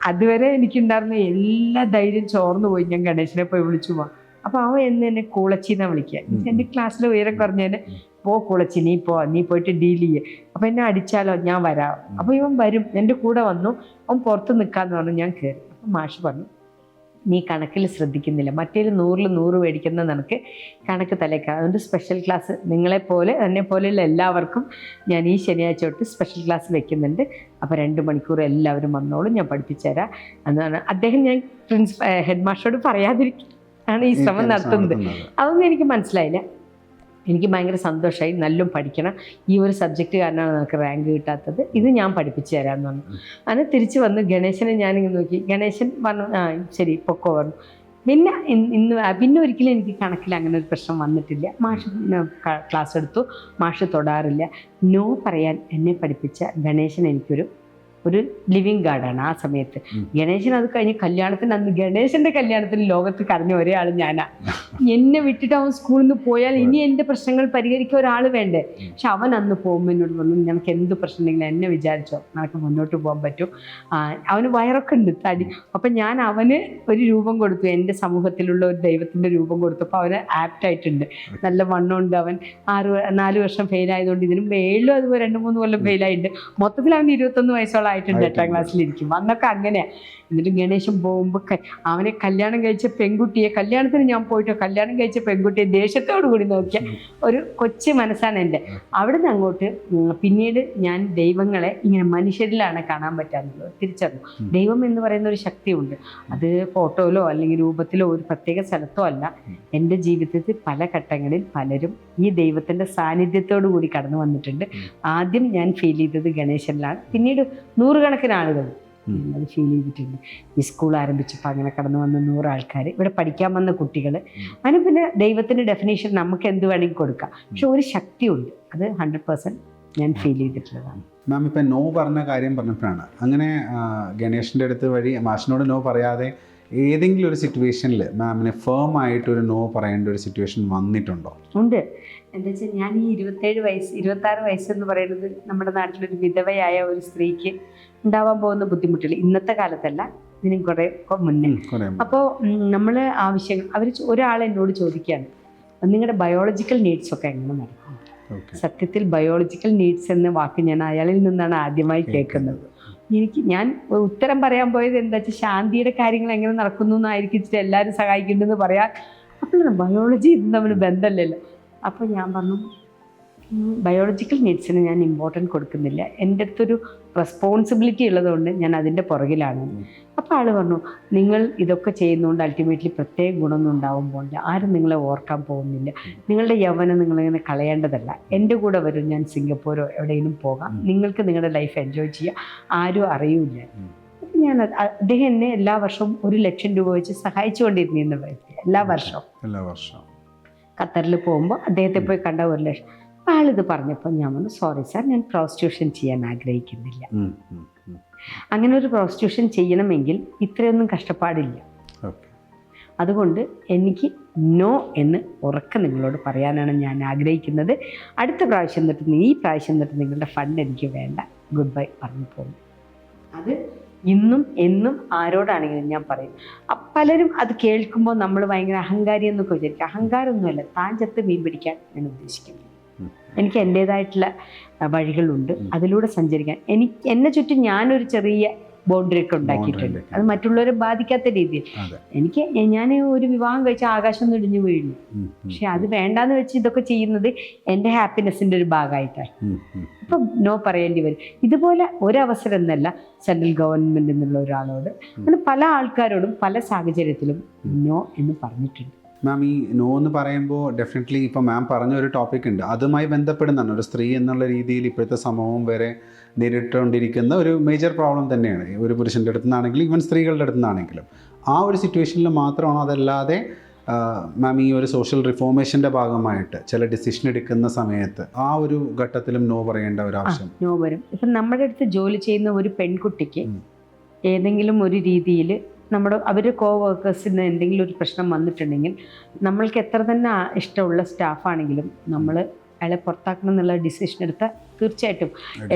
അതുവരെ എനിക്കുണ്ടായിരുന്ന എല്ലാ ധൈര്യം ചോർന്നു പോയി. ഞാൻ ഗണേശനെ പോയി വിളിച്ചു പോവാം. അപ്പോൾ അവൻ എന്നെ കൂളച്ചിന്നാണ് വിളിക്കുക. എൻ്റെ ക്ലാസ്സിലെ ഉയരം കുറഞ്ഞതിന് കൂളച്ചി നീ പോയിട്ട് ഡീൽ ചെയ്യേ. അപ്പം എന്നെ അടിച്ചാലോ ഞാൻ വരാം. അപ്പോൾ ഇവൻ വരും, എൻ്റെ കൂടെ വന്നു. അവൻ പുറത്ത് നിൽക്കാമെന്ന് പറഞ്ഞു. ഞാൻ കയറി. അപ്പം മാഷ് പറഞ്ഞു നീ കണക്കിൽ ശ്രദ്ധിക്കുന്നില്ല, മറ്റേൽ 100ൽ 100 മേടിക്കുന്ന നിനക്ക് കണക്ക് തലേക്കാം. അതുകൊണ്ട് സ്പെഷ്യൽ ക്ലാസ് നിങ്ങളെപ്പോലെ എന്നെ പോലെയുള്ള എല്ലാവർക്കും ഞാൻ ഈ ശനിയാഴ്ച തൊട്ട് സ്പെഷ്യൽ ക്ലാസ് വെക്കുന്നുണ്ട്. അപ്പോൾ 2 മണിക്കൂർ എല്ലാവരും വന്നോളും, ഞാൻ പഠിപ്പിച്ചു തരാം എന്നാണ് അദ്ദേഹം. ഞാൻ ഹെഡ് മാസ്റ്ററോട് പറയാതിരിക്കാണ് ഈ ശ്രമം നടത്തുന്നത്. അതൊന്നും എനിക്ക് മനസ്സിലായില്ല. എനിക്ക് ഭയങ്കര സന്തോഷമായി. നല്ലോണം പഠിക്കണം, ഈ ഒരു സബ്ജക്റ്റ് കാരണമാണ് നമുക്ക് റാങ്ക് കിട്ടാത്തത്, ഇത് ഞാൻ പഠിപ്പിച്ചു തരാമെന്ന് പറഞ്ഞു. അങ്ങനെ തിരിച്ച് വന്ന് ഗണേശനെ ഞാനിങ്ങനെ നോക്കി. ഗണേശൻ പറഞ്ഞു ശരി പൊക്കോ പറഞ്ഞു. പിന്നെ ഒരിക്കലും എനിക്ക് കണക്കിൽ അങ്ങനെ ഒരു പ്രശ്നം വന്നിട്ടില്ല. മാഷ് ക്ലാസ് എടുത്തു, മാഷ് തൊടാറില്ല. നോ പറയാൻ എന്നെ പഠിപ്പിച്ച ഗണേശൻ എനിക്കൊരു ലിവിങ് ഗാർഡാണ് ആ സമയത്ത്. ഗണേശൻ അത് കഴിഞ്ഞ് കല്യാണത്തിന് അന്ന് ഗണേശൻ്റെ കല്യാണത്തിന് ലോകത്ത് കരഞ്ഞ ഒരേ ആൾ ഞാനാ. എന്നെ വിട്ടിട്ട് അവൻ സ്കൂളിൽ നിന്ന് പോയാൽ ഇനി എൻ്റെ പ്രശ്നങ്ങൾ പരിഹരിക്കാൻ ഒരാൾ വേണ്ടേ. പക്ഷെ അവൻ അന്ന് പോകുമ്പോൾ എന്നോട് പറഞ്ഞു നിനക്ക് എന്ത് പ്രശ്നമുണ്ടെങ്കിലും എന്നെ വിചാരിച്ചോ, നിനക്ക് മുന്നോട്ട് പോകാൻ പറ്റും. അവന് വയറൊക്കെ ഉണ്ട്, തടി. അപ്പം ഞാൻ അവന് ഒരു രൂപം കൊടുത്തു, എൻ്റെ സമൂഹത്തിലുള്ള ഒരു ദൈവത്തിൻ്റെ രൂപം കൊടുത്തപ്പോൾ അവന് ആപ്റ്റായിട്ടുണ്ട്, നല്ല വണ്ണമുണ്ട്. അവൻ 4 വർഷം ഫെയിലായതുകൊണ്ട് ഇതിനും 7 അതുപോലെ 2-3 കൊല്ലം ഫെയിലായിട്ടുണ്ട്. മൊത്തത്തിൽ അവന് 21 വയസ്സോളം ആയിട്ടുണ്ട് 8ാം ക്ലാസ്സിലിരിക്കും. അന്നൊക്കെ അങ്ങനെയാണ്. എന്നിട്ട് ഗണേശൻ പോകുമ്പോൾ അവനെ കല്യാണം കഴിച്ച പെൺകുട്ടിയെ, കല്യാണത്തിന് ഞാൻ പോയിട്ട് കല്യാണം കഴിച്ച പെൺകുട്ടിയെ ദേഷ്യത്തോടു കൂടി നോക്കിയ ഒരു കൊച്ചു മനസ്സാണ് എൻ്റെ. അവിടുന്ന് അങ്ങോട്ട് പിന്നീട് ഞാൻ ദൈവങ്ങളെ ഇങ്ങനെ മനുഷ്യരിലാണ് കാണാൻ പറ്റാറുള്ളത് തിരിച്ചറിഞ്ഞു. ദൈവം എന്ന് പറയുന്ന ഒരു ശക്തിയുണ്ട്. അത് ഫോട്ടോയിലോ അല്ലെങ്കിൽ രൂപത്തിലോ ഒരു പ്രത്യേക സ്ഥലത്തോ അല്ല. എൻ്റെ ജീവിതത്തിൽ പല ഘട്ടങ്ങളിൽ പലരും ഈ ദൈവത്തിൻ്റെ സാന്നിധ്യത്തോടു കൂടി കടന്നു വന്നിട്ടുണ്ട്. ആദ്യം ഞാൻ ഫീൽ ചെയ്തത് ഗണേശനിലാണ്, പിന്നീട് 100 കണക്കിന് ആളുകൾ അത് ഫീൽ ചെയ്തിട്ടുണ്ട്. ഈ സ്കൂൾ ആരംഭിച്ചപ്പോൾ അങ്ങനെ കടന്നു വന്ന 100 ആൾക്കാർ, ഇവിടെ പഠിക്കാൻ വന്ന കുട്ടികൾ. അതിന് പിന്നെ ദൈവത്തിൻ്റെ ഡെഫിനേഷൻ നമുക്ക് എന്ത് വേണമെങ്കിൽ കൊടുക്കാം, പക്ഷെ ഒരു ശക്തിയുണ്ട്. അത് 100% ഞാൻ ഫീൽ ചെയ്തിട്ടുള്ളതാണ്. മാം ഇപ്പം നോ പറഞ്ഞ കാര്യം പറഞ്ഞപ്പോഴാണ് അങ്ങനെ ഗണേഷിൻ്റെ അടുത്ത് വഴി മാഷിനോട് നോ പറയാതെ ഏതെങ്കിലും ഒരു സിറ്റുവേഷനിൽ മാമിന് ഫേം ആയിട്ടൊരു നോ പറയേണ്ട ഒരു സിറ്റുവേഷൻ വന്നിട്ടുണ്ടോ? ഉണ്ട്. എന്താ വെച്ചാൽ ഞാൻ ഈ 26 വയസ്സെന്ന് പറയുന്നത് നമ്മുടെ നാട്ടിലൊരു വിധവയായ ഒരു സ്ത്രീക്ക് ഉണ്ടാവാൻ പോകുന്ന ബുദ്ധിമുട്ടുകൾ ഇന്നത്തെ കാലത്തല്ല, ഇതിനും കുറേ മുന്നേ. അപ്പോൾ നമ്മൾ ആവശ്യങ്ങൾ ഒരാൾ എന്നോട് ചോദിക്കുകയാണ് നിങ്ങളുടെ ബയോളജിക്കൽ നീഡ്സ് ഒക്കെ എങ്ങനെ നടക്കും. സത്യത്തിൽ ബയോളജിക്കൽ നീഡ്സ് എന്ന വാക്ക് ഞാൻ അയാളിൽ നിന്നാണ് ആദ്യമായി കേൾക്കുന്നത്. ഞാൻ ഉത്തരം പറയാൻ പോയത് എന്താ വെച്ചാൽ ശാന്തിയുടെ കാര്യങ്ങൾ എങ്ങനെ നടക്കുന്നു എന്നായിരിക്കും എല്ലാവരും സഹായിക്കുന്നുണ്ടെന്ന് പറയാൻ. അപ്പോൾ ബയോളജി ഇത് തമ്മിൽ ബന്ധമല്ലല്ലോ. അപ്പോൾ ഞാൻ പറഞ്ഞു ബയോളജിക്കൽ നീഡ്സിന് ഞാൻ ഇമ്പോർട്ടൻറ്റ് കൊടുക്കുന്നില്ല, എൻ്റെ അടുത്തൊരു റെസ്പോൺസിബിലിറ്റി ഉള്ളതുകൊണ്ട് ഞാൻ അതിൻ്റെ പുറകിലാണ്. അപ്പോൾ ആൾ പറഞ്ഞു നിങ്ങൾ ഇതൊക്കെ ചെയ്യുന്നതുകൊണ്ട് അൾട്ടിമേറ്റ്ലി പ്രത്യേക ഗുണമൊന്നും ഉണ്ടാവാൻ പോകില്ല, ആരും നിങ്ങളെ ഓർക്കാൻ പോകുന്നില്ല, നിങ്ങളുടെ യൗവനം നിങ്ങളിങ്ങനെ കളയേണ്ടതല്ല, എൻ്റെ കൂടെ വരും, ഞാൻ സിംഗപ്പൂരോ എവിടെയെങ്കിലും പോകാം, നിങ്ങൾക്ക് നിങ്ങളുടെ ലൈഫ് എൻജോയ് ചെയ്യാം, ആരും അറിയില്ല. അപ്പം ഞാൻ അദ്ദേഹം എന്നെ എല്ലാ വർഷവും 1 ലക്ഷം രൂപ വെച്ച് സഹായിച്ചുകൊണ്ടിരുന്ന വ്യക്തി. എല്ലാ വർഷവും ഖത്തറിൽ പോകുമ്പോൾ അദ്ദേഹത്തെ പോയി കണ്ട 1 ലക്ഷം. ആളിത് പറഞ്ഞപ്പോൾ ഞാൻ പറഞ്ഞു സോറി സാർ, ഞാൻ പ്രോസ്റ്റിറ്റ്യൂഷൻ ചെയ്യാൻ ആഗ്രഹിക്കുന്നില്ല. അങ്ങനെ ഒരു പ്രോസ്റ്റിറ്റ്യൂഷൻ ചെയ്യണമെങ്കിൽ ഇത്രയൊന്നും കഷ്ടപ്പാടില്ല. അതുകൊണ്ട് എനിക്ക് നോ എന്ന് ഉറക്കെ നിങ്ങളോട് പറയാനാണ് ഞാൻ ആഗ്രഹിക്കുന്നത്. അടുത്ത പ്രാവശ്യം തൊട്ട് ഈ പ്രാവശ്യം തൊട്ട് നിങ്ങളുടെ ഫണ്ട് എനിക്ക് വേണ്ട, ഗുഡ് ബൈ പറഞ്ഞു പോകും. അത് ഇന്നും എന്നും ആരോടാണെങ്കിലും ഞാൻ പറയും. പലരും അത് കേൾക്കുമ്പോൾ നമ്മൾ ഭയങ്കര അഹങ്കാരി എന്നൊക്കെ വിചാരിക്കും. അഹങ്കാരമൊന്നുമല്ല, താൻ ചത്ത് മീൻ പിടിക്കാൻ ഞാൻ ഉദ്ദേശിക്കുന്നത്. എനിക്ക് എൻ്റേതായിട്ടുള്ള വഴികളുണ്ട്, അതിലൂടെ സഞ്ചരിക്കാൻ. എന്നെ ചുറ്റും ഞാനൊരു ചെറിയ ബൗണ്ടറി ഒക്കെ ഉണ്ടാക്കിയിട്ടുണ്ട്. അത് മറ്റുള്ളവരെ ബാധിക്കാത്ത രീതിയിൽ. ഞാൻ ഒരു വിവാഹം കഴിച്ച ആകാശം ഒന്നും ഇടിഞ്ഞു വീഴുന്നു, പക്ഷെ അത് വേണ്ടാന്ന് വെച്ച് ഇതൊക്കെ ചെയ്യുന്നത് എൻ്റെ ഹാപ്പിനെസ്സിൻ്റെ ഒരു ഭാഗമായിട്ടാണ്. അപ്പം നോ പറയേണ്ടി വരും. ഇതുപോലെ ഒരവസരം എന്നല്ല, സെൻട്രൽ ഗവൺമെൻറ് എന്നുള്ള ഒരാളോട് അങ്ങനെ പല ആൾക്കാരോടും പല സാഹചര്യത്തിലും നോ എന്ന് പറഞ്ഞിട്ടുണ്ട്. മാം, ഈ നോ എന്ന് പറയുമ്പോൾ ഡെഫിനറ്റ്ലി ഇപ്പോൾ മാം പറഞ്ഞ ഒരു ടോപ്പിക് ഉണ്ട്, അതുമായി ബന്ധപ്പെടുന്നതാണ്. ഒരു സ്ത്രീ എന്നുള്ള രീതിയിൽ ഇപ്പോഴത്തെ സമൂഹം വരെ നേരിട്ടുകൊണ്ടിരിക്കുന്ന ഒരു മേജർ പ്രോബ്ലം തന്നെയാണ്. ഒരു പുരുഷൻ്റെ അടുത്തു നിന്നാണെങ്കിലും ഈവൻ സ്ത്രീകളുടെ അടുത്തു നിന്നാണെങ്കിലും ആ ഒരു സിറ്റുവേഷനിൽ മാത്രമാണോ, അതല്ലാതെ മാം ഈ ഒരു സോഷ്യൽ റിഫോർമേഷൻ്റെ ഭാഗമായിട്ട് ചില ഡിസിഷൻ എടുക്കുന്ന സമയത്ത് ആ ഒരു ഘട്ടത്തിലും നോ പറയേണ്ട ഒരു ആവശ്യം? നോ വരും. ഇപ്പം നമ്മുടെ അടുത്ത് ജോലി ചെയ്യുന്ന ഒരു പെൺകുട്ടിക്ക് ഏതെങ്കിലും ഒരു രീതിയിൽ അവരുടെ കോ വർക്കേഴ്സിന് എന്തെങ്കിലും ഒരു പ്രശ്നം വന്നിട്ടുണ്ടെങ്കിൽ നമ്മൾക്ക് എത്ര തന്നെ ഇഷ്ടമുള്ള സ്റ്റാഫാണെങ്കിലും നമ്മൾ അയാളെ പുറത്താക്കണം എന്നുള്ള ഡിസിഷൻ എടുത്താൽ തീർച്ചയായിട്ടും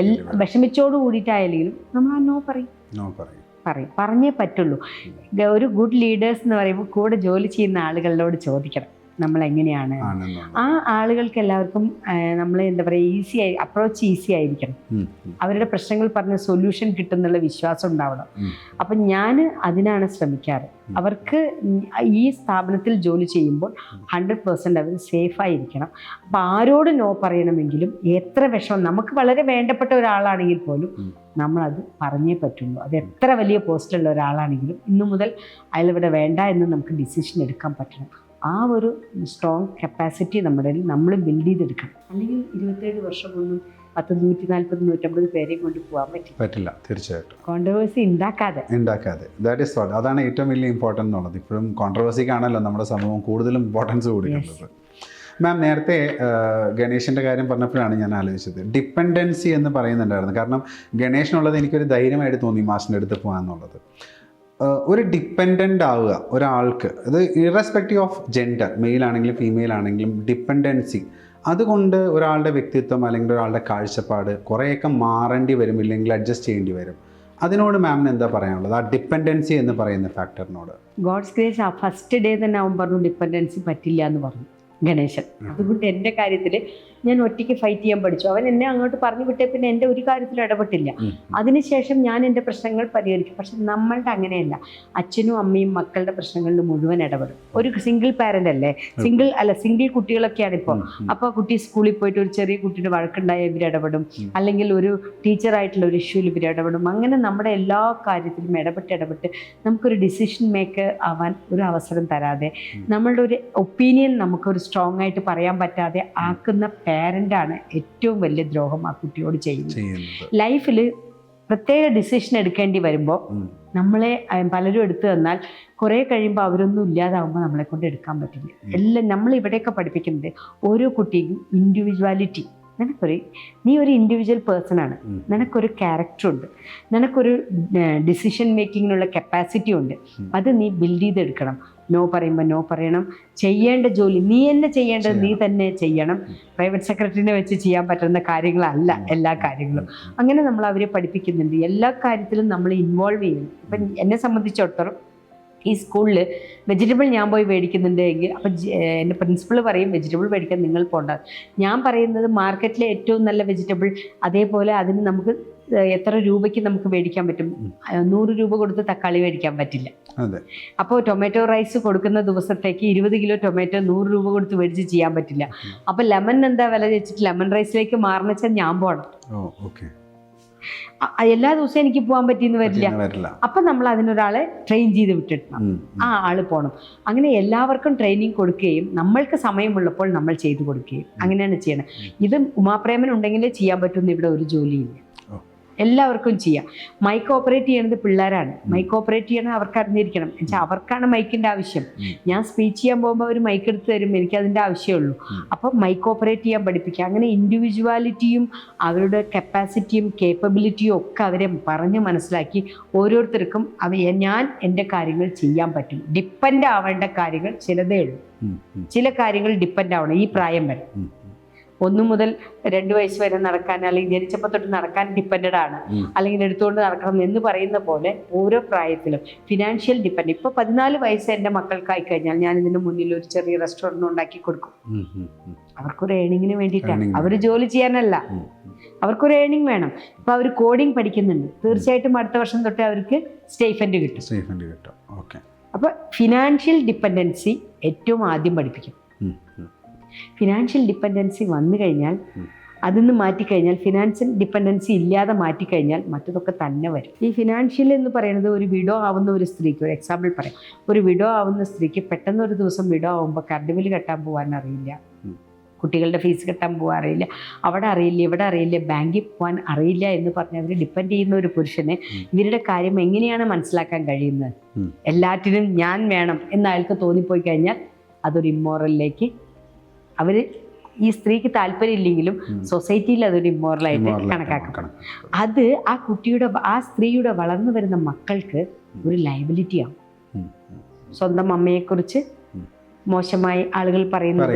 വിഷമിച്ചോട് കൂടിയിട്ടായാലെങ്കിലും നമ്മൾ ആ നോ പറഞ്ഞേ പറ്റുള്ളൂ. ഒരു ഗുഡ് ലീഡേഴ്സ് എന്ന് പറയുമ്പോൾ കൂടെ ജോലി ചെയ്യുന്ന ആളുകളോട് ചോദിക്കണം നമ്മൾ എങ്ങനെയാണ്. ആ ആളുകൾക്ക് എല്ലാവർക്കും നമ്മൾ എന്താ പറയുക, അപ്രോച്ച് ഈസി ആയിരിക്കണം. അവരുടെ പ്രശ്നങ്ങൾ പറഞ്ഞ സൊല്യൂഷൻ കിട്ടുന്നുള്ള വിശ്വാസം ഉണ്ടാവണം. അപ്പം ഞാൻ അതിനാണ് ശ്രമിക്കാറ്. അവർക്ക് ഈ സ്ഥാപനത്തിൽ ജോലി ചെയ്യുമ്പോൾ 100% അവർ സേഫായിരിക്കണം. അപ്പം ആരോട് നോ പറയണമെങ്കിലും എത്ര വിഷമം, നമുക്ക് വളരെ വേണ്ടപ്പെട്ട ഒരാളാണെങ്കിൽ പോലും നമ്മളത് പറഞ്ഞേ പറ്റുള്ളൂ. അത് എത്ര വലിയ പോസ്റ്റുള്ള ഒരാളാണെങ്കിലും ഇന്നു മുതൽ അയാളിവിടെ വേണ്ട എന്ന് നമുക്ക് ഡിസിഷൻ എടുക്കാൻ പറ്റണം. ആ ഒരു സ്ട്രോങ് കപ്പാസിറ്റി നമ്മൾ ബിൽഡ് ചെയ്തെടുക്കണം. അല്ലെങ്കിൽ 27 വർഷം കൊണ്ടും 140-150 പേരെയും കൊണ്ട് പോകാൻ പറ്റില്ല. തീർച്ചയായിട്ടും കോൺട്രവേഴ്സി ഉണ്ടാക്കാതെ ദാറ്റ് ഈസ് വാട്ട്, അതാണ് ഏറ്റവും വലിയ ഇമ്പോർട്ടൻ്റ് എന്നുള്ളത്. ഇപ്പോഴും കോൺട്രവേഴ്സിക്കാണല്ലോ നമ്മുടെ സമൂഹം കൂടുതലും ഇമ്പോർട്ടൻസ് കൊടുക്കുന്നത്. മാം, നേരത്തെ ഗണേഷിൻ്റെ കാര്യം പറഞ്ഞപ്പോഴാണ് ഞാൻ ആലോചിച്ചത്, ഡിപ്പെൻഡൻസി എന്ന് പറയുന്നുണ്ടായിരുന്നു. കാരണം ഗണേഷിനുള്ളത് എനിക്കൊരു ധൈര്യമായിട്ട് തോന്നി മാഷിൻ്റെ അടുത്ത് പോകാമെന്നുള്ളത്. ഒരു ഡിപ്പെൻഡൻ്റ് ആവുക ഒരാൾക്ക്, അത് ഇറസ്പെക്റ്റീവ് ഓഫ് ജെൻഡർ, മെയിൽ ആണെങ്കിലും ഫീമെയിൽ ആണെങ്കിലും ഡിപ്പെൻഡൻസി, അതുകൊണ്ട് ഒരാളുടെ വ്യക്തിത്വം അല്ലെങ്കിൽ ഒരാളുടെ കാഴ്ചപ്പാട് കുറേയൊക്കെ മാറേണ്ടി വരും, ഇല്ലെങ്കിൽ അഡ്ജസ്റ്റ് ചെയ്യേണ്ടി വരും. അതിനോട് മാമിന് എന്താ പറയാനുള്ളത്, ആ ഡിപ്പെൻഡൻസി എന്ന് പറയുന്ന ഫാക്ടറിനോട്? ഗോഡ്സ് ഗ്രേസ് ആ ഫസ്റ്റ് ഡേ തന്നെ അവൻ പറഞ്ഞു ഡിപ്പെൻഡൻസി പറ്റില്ല എന്ന് പറഞ്ഞു ഗണേശൻ. അതുകൊണ്ട് എൻ്റെ കാര്യത്തിൽ ഞാൻ ഒറ്റയ്ക്ക് ഫൈറ്റ് ചെയ്യാൻ പഠിച്ചു. അവൻ എന്നെ അങ്ങോട്ട് പറഞ്ഞു വിട്ടേ പിന്നെ എൻ്റെ ഒരു കാര്യത്തിൽ ഇടപെട്ടില്ല. അതിനുശേഷം ഞാൻ എൻ്റെ പ്രശ്നങ്ങൾ പരിഹരിക്കും. പക്ഷെ നമ്മളുടെ അങ്ങനെയല്ല. അച്ഛനും അമ്മയും മക്കളുടെ പ്രശ്നങ്ങളിൽ മുഴുവൻ ഇടപെടും. ഒരു സിംഗിൾ പാരൻ്റ് അല്ലേ, സിംഗിൾ കുട്ടികളൊക്കെയാണ് ഇപ്പോൾ. അപ്പോൾ കുട്ടി സ്കൂളിൽ പോയിട്ട് ഒരു ചെറിയ കുട്ടിയുടെ വഴക്കുണ്ടായ ഇവരിടപെടും, അല്ലെങ്കിൽ ഒരു ടീച്ചറായിട്ടുള്ള ഒരു ഇഷ്യൂവിൽ ഇവരിടപെടും. അങ്ങനെ നമ്മുടെ എല്ലാ കാര്യത്തിലും ഇടപെട്ട് നമുക്കൊരു ഡിസിഷൻ മേക്കർ ആവാൻ ഒരു അവസരം തരാതെ, നമ്മളുടെ ഒരു ഒപ്പീനിയൻ നമുക്കൊരു സ്ട്രോങ് ആയിട്ട് പറയാൻ പറ്റാതെ ആക്കുന്ന പാരൻ്റാണ് ഏറ്റവും വലിയ ദ്രോഹം ആ കുട്ടിയോട് ചെയ്യുന്നത്. ലൈഫിൽ പ്രത്യേക ഡിസിഷൻ എടുക്കേണ്ടി വരുമ്പോൾ നമ്മളെ പലരും എടുത്തു തന്നാൽ കുറേ കഴിയുമ്പോൾ അവരൊന്നും ഇല്ലാതാവുമ്പോൾ നമ്മളെ കൊണ്ട് എടുക്കാൻ പറ്റില്ല. എല്ലാം നമ്മൾ ഇവിടെയൊക്കെ പഠിപ്പിക്കുന്നത് ഓരോ കുട്ടിക്കും ഇൻഡിവിജ്വാലിറ്റി. നീ ഒരു ഇൻഡിവിജ്വൽ പേഴ്സൺ ആണ്, നിനക്കൊരു ക്യാരക്ടറുണ്ട്, നിനക്കൊരു ഡിസിഷൻ മേക്കിങ്ങിനുള്ള കപ്പാസിറ്റി ഉണ്ട്. അത് നീ ബിൽഡ് ചെയ്തെടുക്കണം. നോ പറയുമ്പോൾ നോ പറയണം. ചെയ്യേണ്ട ജോലി നീ തന്നെ ചെയ്യേണ്ടത് നീ തന്നെ ചെയ്യണം. പ്രൈവറ്റ് സെക്രട്ടറിനെ വെച്ച് ചെയ്യാൻ പറ്റുന്ന കാര്യങ്ങളല്ല എല്ലാ കാര്യങ്ങളും. അങ്ങനെ നമ്മൾ അവരെ പഠിപ്പിക്കുന്നുണ്ട്. എല്ലാ കാര്യത്തിലും നമ്മൾ ഇൻവോൾവ് ചെയ്യണം. ഇപ്പം എന്നെ സംബന്ധിച്ചിടത്തോളം ഈ സ്കൂളിൽ വെജിറ്റബിൾ ഞാൻ പോയി മേടിക്കുന്നുണ്ട് എങ്കിൽ അപ്പം എൻ്റെ പ്രിൻസിപ്പൾ പറയും വെജിറ്റബിൾ മേടിക്കാൻ നിങ്ങൾ പോകണ്ട. ഞാൻ പറയുന്നത് മാർക്കറ്റിലെ ഏറ്റവും നല്ല വെജിറ്റബിൾ, അതേപോലെ അതിന് നമുക്ക് എത്ര രൂപയ്ക്ക് നമുക്ക് മേടിക്കാൻ പറ്റും? 100 രൂപ കൊടുത്ത് തക്കാളി മേടിക്കാൻ പറ്റില്ല. അപ്പോൾ ടൊമാറ്റോ റൈസ് കൊടുക്കുന്ന ദിവസത്തേക്ക് 20 കിലോ ടൊമാറ്റോ 100 രൂപ കൊടുത്ത് മേടിച്ച് ചെയ്യാൻ പറ്റില്ല. അപ്പോൾ ലെമൺ എന്താ വില വെച്ചിട്ട് ലെമൺ റൈസിലേക്ക് മാറണം വെച്ചാൽ ഞാൻ പോകണം. എല്ലാ ദിവസവും എനിക്ക് പോകാൻ പറ്റിയെന്ന് വരില്ല. അപ്പം നമ്മൾ അതിനൊരാളെ ട്രെയിൻ ചെയ്ത് വിട്ടിടണം. ആ ആള് പോകണം. അങ്ങനെ എല്ലാവർക്കും ട്രെയിനിങ് കൊടുക്കുകയും നമ്മൾക്ക് സമയമുള്ളപ്പോൾ നമ്മൾ ചെയ്തു കൊടുക്കുകയും അങ്ങനെയാണ് ചെയ്യണം. ഇത് ഉമാപ്രേമൻ ഉണ്ടെങ്കിലേ ചെയ്യാൻ പറ്റുന്ന ഇവിടെ ഒരു ജോലിയില്ല. എല്ലാവർക്കും ചെയ്യാം. മൈക്ക് ഓപ്പറേറ്റ് ചെയ്യണത് പിള്ളേരാണ്. മൈക്ക് ഓപ്പറേറ്റ് ചെയ്യണത് അവർക്ക് അറിഞ്ഞിരിക്കണം. എന്നുവെച്ചാൽ അവർക്കാണ് മൈക്കിൻ്റെ ആവശ്യം. ഞാൻ സ്പീച്ച് ചെയ്യാൻ പോകുമ്പോൾ അവർ മൈക്ക് എടുത്ത് തരും, എനിക്കതിൻ്റെ ആവശ്യമുള്ളൂ. അപ്പം മൈക്ക് ഓപ്പറേറ്റ് ചെയ്യാൻ പഠിപ്പിക്കുക. അങ്ങനെ ഇൻഡിവിജ്വാലിറ്റിയും അവരുടെ കപ്പാസിറ്റിയും കേപ്പബിലിറ്റിയും ഒക്കെ അവരെ പറഞ്ഞ് മനസ്സിലാക്കി ഓരോരുത്തർക്കും ഞാൻ എൻ്റെ കാര്യങ്ങൾ ചെയ്യാൻ പറ്റും. ഡിപ്പെൻഡ് ആവേണ്ട കാര്യങ്ങൾ ചിലതേ ഉള്ളൂ. ചില കാര്യങ്ങൾ ഡിപ്പെൻഡ് ആവണം ഈ പ്രായം വരെ. 1 മുതൽ 2 വയസ്സ് വരെ നടക്കാൻ, അല്ലെങ്കിൽ ജനിച്ചപ്പോൾ തൊട്ട് നടക്കാൻ ഡിപ്പെൻഡഡ് ആണ്, അല്ലെങ്കിൽ എടുത്തുകൊണ്ട് നടക്കണം എന്ന് പറയുന്ന പോലെ ഓരോ പ്രായത്തിലും ഫിനാൻഷ്യൽ ഡിപ്പെൻഡ്. ഇപ്പോൾ 14 വയസ്സ് എൻ്റെ മക്കൾക്കായി കഴിഞ്ഞാൽ ഞാൻ ഇതിന് മുന്നിൽ ഒരു ചെറിയ റെസ്റ്റോറൻറ്റ് ഉണ്ടാക്കി കൊടുക്കും. അവർക്കൊരു ഏണിങ്ങിന് വേണ്ടിയിട്ടാണ്, അവർ ജോലി ചെയ്യാനല്ല. അവർക്കൊരു ഏണിംഗ് വേണം. ഇപ്പോൾ അവർ കോഡിങ് പഠിക്കുന്നുണ്ട്, തീർച്ചയായിട്ടും അടുത്ത വർഷം തൊട്ട് അവർക്ക് സ്റ്റൈഫൻഡ് കിട്ടും. ഓക്കെ. അപ്പോൾ ഫിനാൻഷ്യൽ ഡിപ്പെൻഡൻസി ഏറ്റവും ആദ്യം പഠിപ്പിക്കും. ഫിനാൻഷ്യൽ ഡിപ്പെൻഡൻസി വന്നു കഴിഞ്ഞാൽ അതിൽ നിന്ന് മാറ്റിക്കഴിഞ്ഞാൽ, ഫിനാൻഷ്യൽ ഡിപ്പെൻഡൻസി ഇല്ലാതെ മാറ്റിക്കഴിഞ്ഞാൽ മറ്റതൊക്കെ തന്നെ വരും. ഈ ഫിനാൻഷ്യൽ എന്ന് പറയുന്നത് ഒരു വിഡോ ആവുന്ന ഒരു സ്ത്രീക്ക്, ഒരു എക്സാമ്പിൾ പറയാം, ഒരു വിഡോ ആവുന്ന സ്ത്രീക്ക് പെട്ടെന്ന് ഒരു ദിവസം വിഡോ ആവുമ്പോൾ കറണ്ട് ബില്ല് കെട്ടാൻ പോകാൻ അറിയില്ല, കുട്ടികളുടെ ഫീസ് കെട്ടാൻ പോകാൻ അറിയില്ല, അവിടെ അറിയില്ല, ഇവിടെ അറിയില്ല, ബാങ്കിൽ പോകാൻ അറിയില്ല എന്ന് പറഞ്ഞ് അവർ ഡിപ്പെൻഡ് ചെയ്യുന്ന ഒരു പുരുഷന് ഇവരുടെ കാര്യം എങ്ങനെയാണ് മനസ്സിലാക്കാൻ കഴിയുന്നത്? എല്ലാറ്റിനും ഞാൻ വേണം എന്ന് അയാൾക്ക് തോന്നിപ്പോയി കഴിഞ്ഞാൽ അതൊരു ഇമ്മോറലിലേക്ക് അവർ, ഈ സ്ത്രീക്ക് താല്പര്യമില്ലെങ്കിലും സൊസൈറ്റിയിൽ അതൊരു ഇമ്മോറലായിട്ട് കണക്കാക്കണം. അത് ആ കുട്ടിയുടെ, ആ സ്ത്രീയുടെ വളർന്നു വരുന്ന മക്കൾക്ക് ഒരു ലയബിലിറ്റിയാവും. സ്വന്തം അമ്മയെക്കുറിച്ച് മോശമായി ആളുകൾ പറയുന്നത്.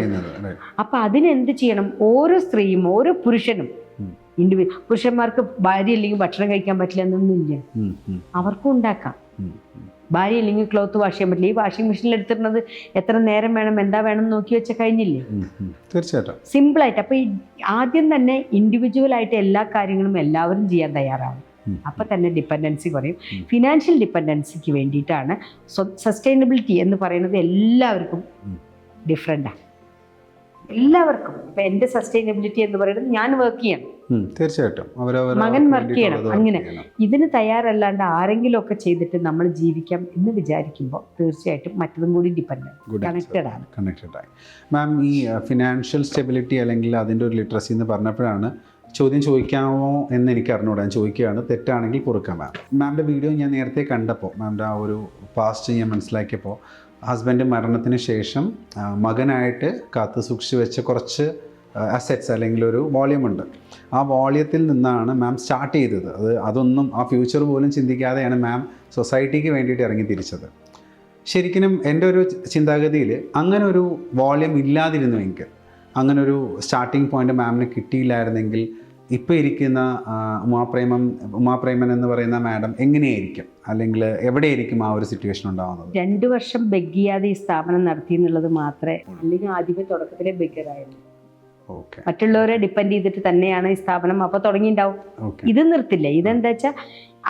അപ്പൊ അതിനെന്ത് ചെയ്യണം? ഓരോ സ്ത്രീയും ഓരോ പുരുഷനും, പുരുഷന്മാർക്ക് ഭാര്യ ഇല്ലെങ്കിൽ ഭക്ഷണം കഴിക്കാൻ പറ്റില്ല എന്നൊന്നുമില്ല, അവർക്കും ഉണ്ടാക്കാം. ഭാര്യ ഇല്ലെങ്കിൽ ക്ലോത്ത് വാഷ് ചെയ്യാൻ പറ്റില്ല, ഈ വാഷിംഗ് മെഷീനിൽ എടുത്തിരുന്നത് എത്ര നേരം വേണം, എന്താ വേണം നോക്കി വെച്ച കഴിഞ്ഞില്ലേ? തീർച്ചയായിട്ടും സിമ്പിളായിട്ട്. അപ്പൊ ഈ ആദ്യം തന്നെ ഇൻഡിവിജ്വൽ ആയിട്ട് എല്ലാ കാര്യങ്ങളും എല്ലാവരും ചെയ്യാൻ തയ്യാറാവും. അപ്പൊ തന്നെ ഡിപ്പെൻഡൻസി കുറയും. ഫിനാൻഷ്യൽ ഡിപ്പെൻഡൻസിക്ക് വേണ്ടിയിട്ടാണ് സസ്റ്റൈനബിലിറ്റി എന്ന് പറയുന്നത് എല്ലാവർക്കും ഡിഫറെൻ്റാണ്. എല്ലാവർക്കും. ഇപ്പൊ എൻ്റെ സസ്റ്റൈനബിലിറ്റി എന്ന് പറയുന്നത് ഞാൻ വർക്ക് ചെയ്യണം, തീർച്ചയായിട്ടും മകൻ വർക്ക് ചെയ്യണം, അങ്ങനെ ഇതിന് തയ്യാറല്ലാണ്ട് ആരെങ്കിലും ഒക്കെ ചെയ്തിട്ട് നമ്മൾ ജീവിക്കാം എന്ന് വിചാരിക്കുമ്പോൾ തീർച്ചയായിട്ടും മറ്റതും കൂടി കണക്റ്റഡ് ആണ്. മാം, ഈ ഫിനാൻഷ്യൽ സ്റ്റെബിലിറ്റി അല്ലെങ്കിൽ അതിൻ്റെ ഒരു ലിറ്ററസി എന്ന് പറഞ്ഞപ്പോഴാണ് ചോദ്യം ചോദിക്കാമോ എന്ന് എനിക്ക് അറിഞ്ഞൂടാ, ഞാൻ ചോദിക്കുകയാണ്, തെറ്റാണെങ്കിൽ പൊറുക്കാം. മാമിൻ്റെ വീഡിയോ ഞാൻ നേരത്തെ കണ്ടപ്പോൾ, മാമിൻ്റെ ആ ഒരു പാസ്റ്റ് ഞാൻ മനസ്സിലാക്കിയപ്പോൾ, ഹസ്ബൻഡ് മരണത്തിന് ശേഷം മകനായിട്ട് കാത്തു സൂക്ഷിച്ച് വെച്ച കുറച്ച് അസെറ്റ്സ് അല്ലെങ്കിൽ ഒരു വോളിയം ഉണ്ട്. ആ വോളിയത്തിൽ നിന്നാണ് മാം സ്റ്റാർട്ട് ചെയ്തത്. അതൊന്നും ആ ഫ്യൂച്ചർ പോലും ചിന്തിക്കാതെയാണ് മാം സൊസൈറ്റിക്ക് വേണ്ടിയിട്ട് ഇറങ്ങി തിരിച്ചത്. ശരിക്കും എൻ്റെ ഒരു ചിന്താഗതിയിൽ അങ്ങനെ ഒരു വോളിയം ഇല്ലാതിരുന്നുവെങ്കിൽ, അങ്ങനെ ഒരു സ്റ്റാർട്ടിങ് പോയിന്റ് മാമിന് കിട്ടിയില്ലായിരുന്നെങ്കിൽ ഇപ്പോൾ ഇരിക്കുന്ന ഉമാപ്രേമൻ എന്ന് പറയുന്ന മാഡം എങ്ങനെയായിരിക്കും, അല്ലെങ്കിൽ എവിടെയായിരിക്കും ആ ഒരു സിറ്റുവേഷൻ ഉണ്ടാകുന്നത്? 2 വർഷം ബെഗ് ചെയ്യാതെ ഈ സ്ഥാപനം നടത്തി എന്നുള്ളത് മാത്രമേ, അല്ലെങ്കിൽ ആദ്യമേ തുടക്കത്തിലെ ബെഗറായിരുന്നു. മറ്റുള്ളവരെ ഡിപ്പെൻഡ് ചെയ്തിട്ട് തന്നെയാണ് ഈ സ്ഥാപനം അപ്പോൾ തുടങ്ങിയിട്ടുണ്ടാവും. ഇത് നിർത്തില്ല. ഇതെന്താ വെച്ചാൽ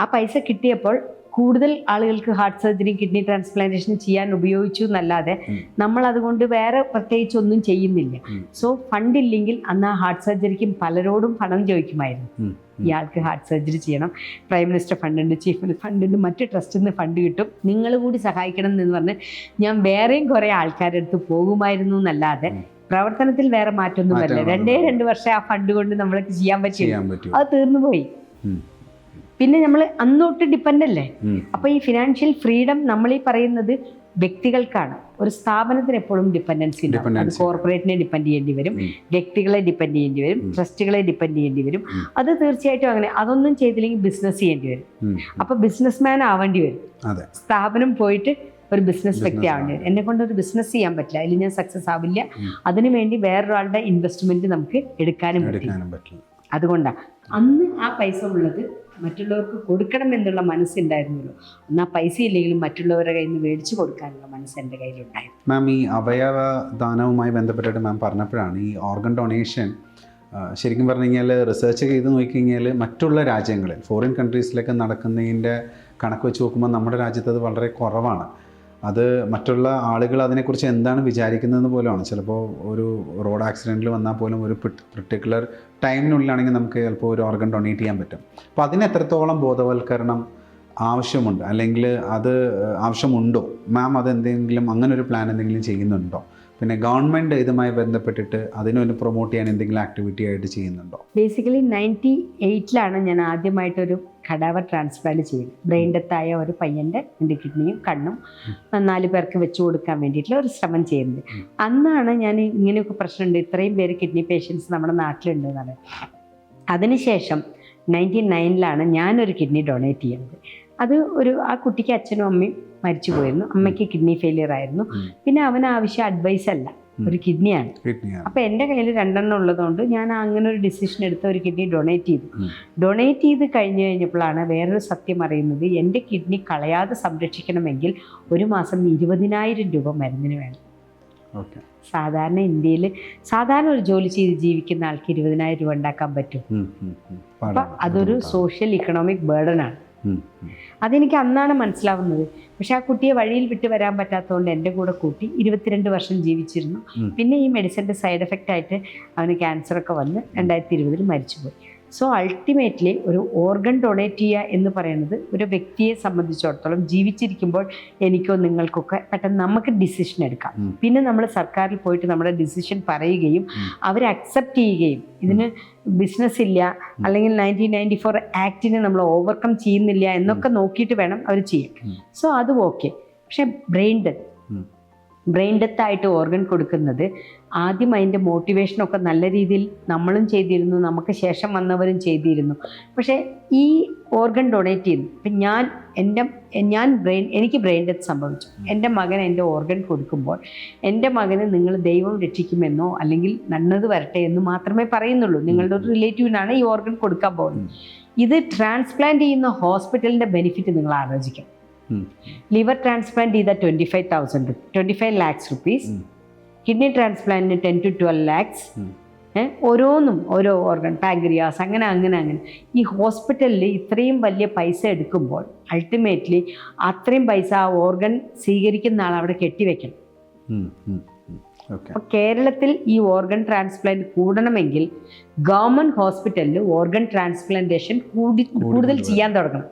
ആ പൈസ കിട്ടിയപ്പോൾ കൂടുതൽ ആളുകൾക്ക് ഹാർട്ട് സർജറി, കിഡ്നി ട്രാൻസ്പ്ലാന്റേഷൻ ചെയ്യാൻ ഉപയോഗിച്ചു എന്നല്ലാതെ നമ്മൾ അതുകൊണ്ട് വേറെ പ്രത്യേകിച്ച് ഒന്നും ചെയ്യുന്നില്ല. സോ ഫണ്ട് ഇല്ലെങ്കിൽ അന്ന് ആ ഹാർട്ട് സർജറിക്കും പലരോടും പണം ചോദിക്കുമായിരുന്നു. ഇയാൾക്ക് ഹാർട്ട് സർജറി ചെയ്യണം, പ്രൈം മിനിസ്റ്റർ ഫണ്ടുണ്ട്, ചീഫ് മിനിസ്റ്റർ ഫണ്ടുണ്ട്, മറ്റ് ട്രസ്റ്റിൽ നിന്ന് ഫണ്ട് കിട്ടും, നിങ്ങൾ കൂടി സഹായിക്കണം എന്ന് പറഞ്ഞ് ഞാൻ വേറെയും കുറേ ആൾക്കാരുടെ അടുത്ത് പോകുമായിരുന്നു എന്നല്ലാതെ പ്രവർത്തനത്തിൽ വേറെ മാറ്റമൊന്നുമല്ല. 2 വർഷം ആ ഫണ്ട് കൊണ്ട് നമ്മൾക്ക് ചെയ്യാൻ പറ്റില്ല, അത് തീർന്നു പോയി. പിന്നെ നമ്മൾ അന്നോട്ട് ഡിപ്പെൻഡ് അല്ലേ. അപ്പൊ ഈ ഫിനാൻഷ്യൽ ഫ്രീഡം നമ്മൾ ഈ പറയുന്നത് വ്യക്തികൾക്കാണ്. ഒരു സ്ഥാപനത്തിന് എപ്പോഴും ഡിപ്പെൻഡൻസി ഉണ്ടാവും. അത് കോർപ്പറേറ്റിനെ ഡിപ്പെൻഡ് ചെയ്യേണ്ടി വരും, വ്യക്തികളെ ഡിപ്പെൻഡ് ചെയ്യേണ്ടി വരും, ട്രസ്റ്റുകളെ ഡിപ്പെൻഡ് ചെയ്യേണ്ടി വരും. അത് തീർച്ചയായിട്ടും അങ്ങനെ. അതൊന്നും ചെയ്തില്ലെങ്കിൽ ബിസിനസ് ചെയ്യേണ്ടി വരും. അപ്പൊ ബിസിനസ്മാൻ ആവേണ്ടി വരും. സ്ഥാപനം പോയിട്ട് ഒരു ബിസിനസ് വ്യക്തി ആവേണ്ടി വരും. എന്നെ കൊണ്ട് ഒരു ബിസിനസ് ചെയ്യാൻ പറ്റില്ല, അതിൽ ഞാൻ സക്സസ് ആവില്ല. അതിനുവേണ്ടി വേറൊരാളുടെ ഇൻവെസ്റ്റ്മെന്റ് നമുക്ക് എടുക്കാനും പറ്റില്ല. അതുകൊണ്ടാണ് അന്ന് ആ പൈസ ഉള്ളത് മറ്റുള്ളവർക്ക് കൊടുക്കണം എന്നുള്ള മനസ്സുണ്ടായിരുന്നല്ലോ. അന്ന് ആ പൈസ ഇല്ലെങ്കിലും മറ്റുള്ളവരുടെ കയ്യിൽ നിന്ന് മേടിച്ചു കൊടുക്കാനുള്ള മനസ്സ് എൻ്റെ കയ്യിലുണ്ടായിരുന്നു. മാം, ഈ അവയവ ദാനവുമായി ബന്ധപ്പെട്ടിട്ട് മാം പറഞ്ഞപ്പോഴാണ് ഈ ഓർഗൻ ഡൊണേഷൻ ശരിക്കും പറഞ്ഞു കഴിഞ്ഞാൽ റിസർച്ച് ചെയ്ത് നോക്കിക്കഴിഞ്ഞാൽ മറ്റുള്ള രാജ്യങ്ങളിൽ, ഫോറിൻ കൺട്രീസിലൊക്കെ നടക്കുന്നതിൻ്റെ കണക്ക് വെച്ച് നോക്കുമ്പോൾ നമ്മുടെ രാജ്യത്ത് അത് വളരെ കുറവാണ്. അത് മറ്റുള്ള ആളുകൾ അതിനെക്കുറിച്ച് എന്താണ് വിചാരിക്കുന്നതെന്ന് പോലുമാണ്. ചിലപ്പോൾ ഒരു റോഡ് ആക്സിഡൻറ്റിൽ വന്നാൽ പോലും ഒരു പർട്ടിക്കുലർ ടൈമിനുള്ളിലാണെങ്കിൽ നമുക്ക് ചിലപ്പോൾ ഒരു ഓർഗൻ ഡൊണേറ്റ് ചെയ്യാൻ പറ്റും. അപ്പോൾ അതിന് എത്രത്തോളം ബോധവൽക്കരണം ആവശ്യമുണ്ട്, അല്ലെങ്കിൽ അത് ആവശ്യമുണ്ടോ മാം? അതെന്തെങ്കിലും അങ്ങനെ ഒരു പ്ലാൻ എന്തെങ്കിലും ചെയ്യുന്നുണ്ടോ? പിന്നെ ഗവൺമെൻറ് ഇതുമായി ബന്ധപ്പെട്ടിട്ട് അതിനൊന്ന് പ്രൊമോട്ട് ചെയ്യാൻ എന്തെങ്കിലും ആക്ടിവിറ്റി ആയിട്ട് ചെയ്യുന്നുണ്ടോ? ബേസിക്കലി 98 ഞാൻ ആദ്യമായിട്ടൊരു കടാവർ ട്രാൻസ്പ്ലാന്റ് ചെയ്യുന്നത്. ബ്രെയിൻ ഡെത്തായ ഒരു പയ്യൻ്റെ 2 കിഡ്നിയും കണ്ണും 4 പേർക്ക് വെച്ചു കൊടുക്കാൻ വേണ്ടിയിട്ടുള്ള ഒരു ശ്രമം ചെയ്യുന്നത്. അന്നാണ് ഞാൻ ഇങ്ങനെയൊക്കെ പ്രശ്നമുണ്ട്, ഇത്രയും പേര് കിഡ്നി പേഷ്യൻസ് നമ്മുടെ നാട്ടിലുണ്ട് എന്നാണ്. അതിനുശേഷം 99 ഞാനൊരു കിഡ്നി ഡൊണേറ്റ് ചെയ്യുന്നത്. അത് ആ കുട്ടിക്ക് അച്ഛനും അമ്മയും മരിച്ചു പോയിരുന്നു. അമ്മയ്ക്ക് കിഡ്നി ഫെയിലിയർ ആയിരുന്നു. പിന്നെ അവന് ആവശ്യം അഡ്വൈസ് അല്ല, ഒരു കിഡ്നിയാണ്. അപ്പം എൻ്റെ കയ്യിൽ 2 ഉള്ളതുകൊണ്ട് ഞാൻ അങ്ങനെ ഒരു ഡിസിഷൻ എടുത്ത് ഒരു കിഡ്നി ഡൊണേറ്റ് ചെയ്തു. ഡൊണേറ്റ് ചെയ്ത് കഴിഞ്ഞപ്പോഴാണ് വേറൊരു സത്യം അറിയുന്നത്. എൻ്റെ കിഡ്നി കളയാതെ സംരക്ഷിക്കണമെങ്കിൽ ഒരു മാസം 20,000 രൂപ മരുന്നിന് വേണം. സാധാരണ ഇന്ത്യയിൽ സാധാരണ ഒരു ജോലി ചെയ്ത് ജീവിക്കുന്ന ആൾക്ക് 20,000 രൂപ ഉണ്ടാക്കാൻ പറ്റും. അപ്പം അതൊരു സോഷ്യൽ ഇക്കണോമിക് ബേർഡനാണ്. അതെനിക്ക് അന്നാണ് മനസ്സിലാവുന്നത്. പക്ഷെ ആ കുട്ടിയെ വഴിയിൽ വിട്ട് വരാൻ പറ്റാത്തതുകൊണ്ട് എൻ്റെ കൂടെ കൂട്ടി 22 വർഷം ജീവിച്ചിരുന്നു. പിന്നെ ഈ മെഡിസിൻ്റെ സൈഡ് എഫക്റ്റ് ആയിട്ട് അവന് ക്യാൻസറൊക്കെ വന്ന് 2020 മരിച്ചുപോയി. സോ അൾട്ടിമേറ്റ്ലി ഒരു ഓർഗൻ ഡൊണേറ്റ് ചെയ്യുക എന്ന് പറയുന്നത് ഒരു വ്യക്തിയെ സംബന്ധിച്ചിടത്തോളം ജീവിച്ചിരിക്കുമ്പോൾ എനിക്കോ നിങ്ങൾക്കൊക്കെ പെട്ടെന്ന് നമുക്ക് ഡിസിഷൻ എടുക്കാം. പിന്നെ നമ്മൾ സർക്കാരിൽ പോയിട്ട് നമ്മുടെ ഡിസിഷൻ പറയുകയും അവർ അക്സെപ്റ്റ് ചെയ്യുകയും ഇതിന് ബിസിനസ് ഇല്ല അല്ലെങ്കിൽ 1994 ആക്ടിനെ നമ്മൾ ഓവർകം ചെയ്യുന്നില്ല എന്നൊക്കെ നോക്കിയിട്ട് വേണം അവർ ചെയ്യാൻ. സോ അതും ഓക്കെ. പക്ഷെ ബ്രെയിൻ ഡെത്ത് ആയിട്ട് ഓർഗൻ കൊടുക്കുന്നത് ആദ്യം അതിൻ്റെ മോട്ടിവേഷനൊക്കെ നല്ല രീതിയിൽ നമ്മളും ചെയ്തിരുന്നു, നമുക്ക് ശേഷം വന്നവരും ചെയ്തിരുന്നു. പക്ഷേ ഈ ഓർഗൻ ഡൊണേറ്റ് ചെയ്യുന്നു. ഇപ്പം എനിക്ക് ബ്രെയിൻ ഡെത്ത് സംഭവിച്ചു. എൻ്റെ മകൻ എൻ്റെ ഓർഗൻ കൊടുക്കുമ്പോൾ എൻ്റെ മകന് നിങ്ങൾ ദൈവം രക്ഷിക്കുമെന്നോ അല്ലെങ്കിൽ നല്ലത് വരട്ടെ എന്ന് മാത്രമേ പറയുന്നുള്ളൂ. നിങ്ങളുടെ ഒരു റിലേറ്റീവിനാണ് ഈ ഓർഗൻ കൊടുക്കാൻ പോകുന്നത്. ഇത് ട്രാൻസ്പ്ലാന്റ് ചെയ്യുന്ന ഹോസ്പിറ്റലിൻ്റെ ബെനിഫിറ്റ് നിങ്ങൾ ആലോചിക്കണം. ലിവർ ട്രാൻസ്പ്ലാന്റ് ചെയ്താൽ 25 lakhs rupees, kidney ട്രാൻസ്പ്ലാന്റിന് 10 to 12 lakhs. ഓരോന്നും ഓരോ ഓർഗൻ, പാങ്ക്രിയാസ്, അങ്ങനെ ഈ ഹോസ്പിറ്റലിൽ ഇത്രയും വലിയ പൈസ എടുക്കുമ്പോൾ അൾട്ടിമേറ്റ്ലി അത്രയും പൈസ ആ ഓർഗൻ സ്വീകരിക്കുന്ന ആൾ അവിടെ കെട്ടിവെക്കണം. അപ്പോൾ കേരളത്തിൽ ഈ ഓർഗൻ ട്രാൻസ്പ്ലാന്റ് കൂടണമെങ്കിൽ ഗവൺമെൻറ് ഹോസ്പിറ്റലിൽ ഓർഗൻ ട്രാൻസ്പ്ലാന്റേഷൻ കൂടുതൽ ചെയ്യാൻ തുടങ്ങണം.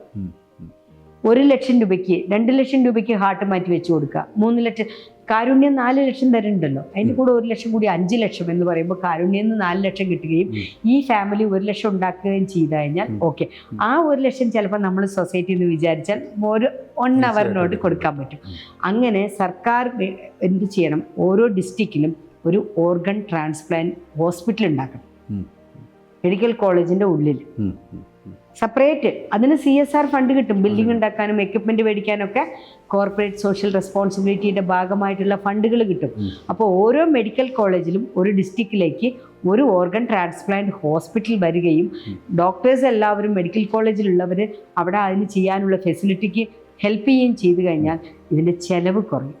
1 ലക്ഷം രൂപയ്ക്ക് 2 ലക്ഷം രൂപയ്ക്ക് ഹാർട്ട് മാറ്റി വെച്ച് കൊടുക്കുക. 3 ലക്ഷം, കാരുണ്യം 4 ലക്ഷം തരുന്നുണ്ടല്ലോ, അതിൻ്റെ കൂടെ 1 ലക്ഷം കൂടി 5 ലക്ഷം എന്ന് പറയുമ്പോൾ കാരുണ്യം 4 ലക്ഷം കിട്ടുകയും ഈ ഫാമിലി 1 ലക്ഷം ഉണ്ടാക്കുകയും ചെയ്തു കഴിഞ്ഞാൽ ഓക്കെ. ആ 1 ലക്ഷം ചിലപ്പോൾ നമ്മൾ സൊസൈറ്റി എന്ന് വിചാരിച്ചാൽ ഒരു 1 അവറിനോട് കൊടുക്കാൻ പറ്റും. അങ്ങനെ സർക്കാർ എന്ത് ചെയ്യണം, ഓരോ ഡിസ്ട്രിക്റ്റിലും ഒരു ഓർഗൻ ട്രാൻസ്പ്ലാന്റ് ഹോസ്പിറ്റൽ ഉണ്ടാക്കണം. മെഡിക്കൽ കോളേജിൻ്റെ ഉള്ളിൽ സെപ്പറേറ്റ്. അതിന് CSR ഫണ്ട് കിട്ടും. ബിൽഡിംഗ് ഉണ്ടാക്കാനും എക്യുപ്മെൻറ്റ് മേടിക്കാനൊക്കെ കോർപ്പറേറ്റ് സോഷ്യൽ റെസ്പോൺസിബിലിറ്റിയുടെ ഭാഗമായിട്ടുള്ള ഫണ്ടുകൾ കിട്ടും. അപ്പോൾ ഓരോ മെഡിക്കൽ കോളേജിലും ഒരു ഡിസ്ട്രിക്റ്റിലേക്ക് ഒരു ഓർഗൻ ട്രാൻസ്പ്ലാന്റ് ഹോസ്പിറ്റൽ വരികയും ഡോക്ടേഴ്സ് എല്ലാവരും മെഡിക്കൽ കോളേജിലുള്ളവർ അവിടെ അതിന് ചെയ്യാനുള്ള ഫെസിലിറ്റിക്ക് ഹെൽപ്പ് ചെയ്യുകയും ചെയ്തു കഴിഞ്ഞാൽ ഇതിൻ്റെ ചെലവ് കുറയും.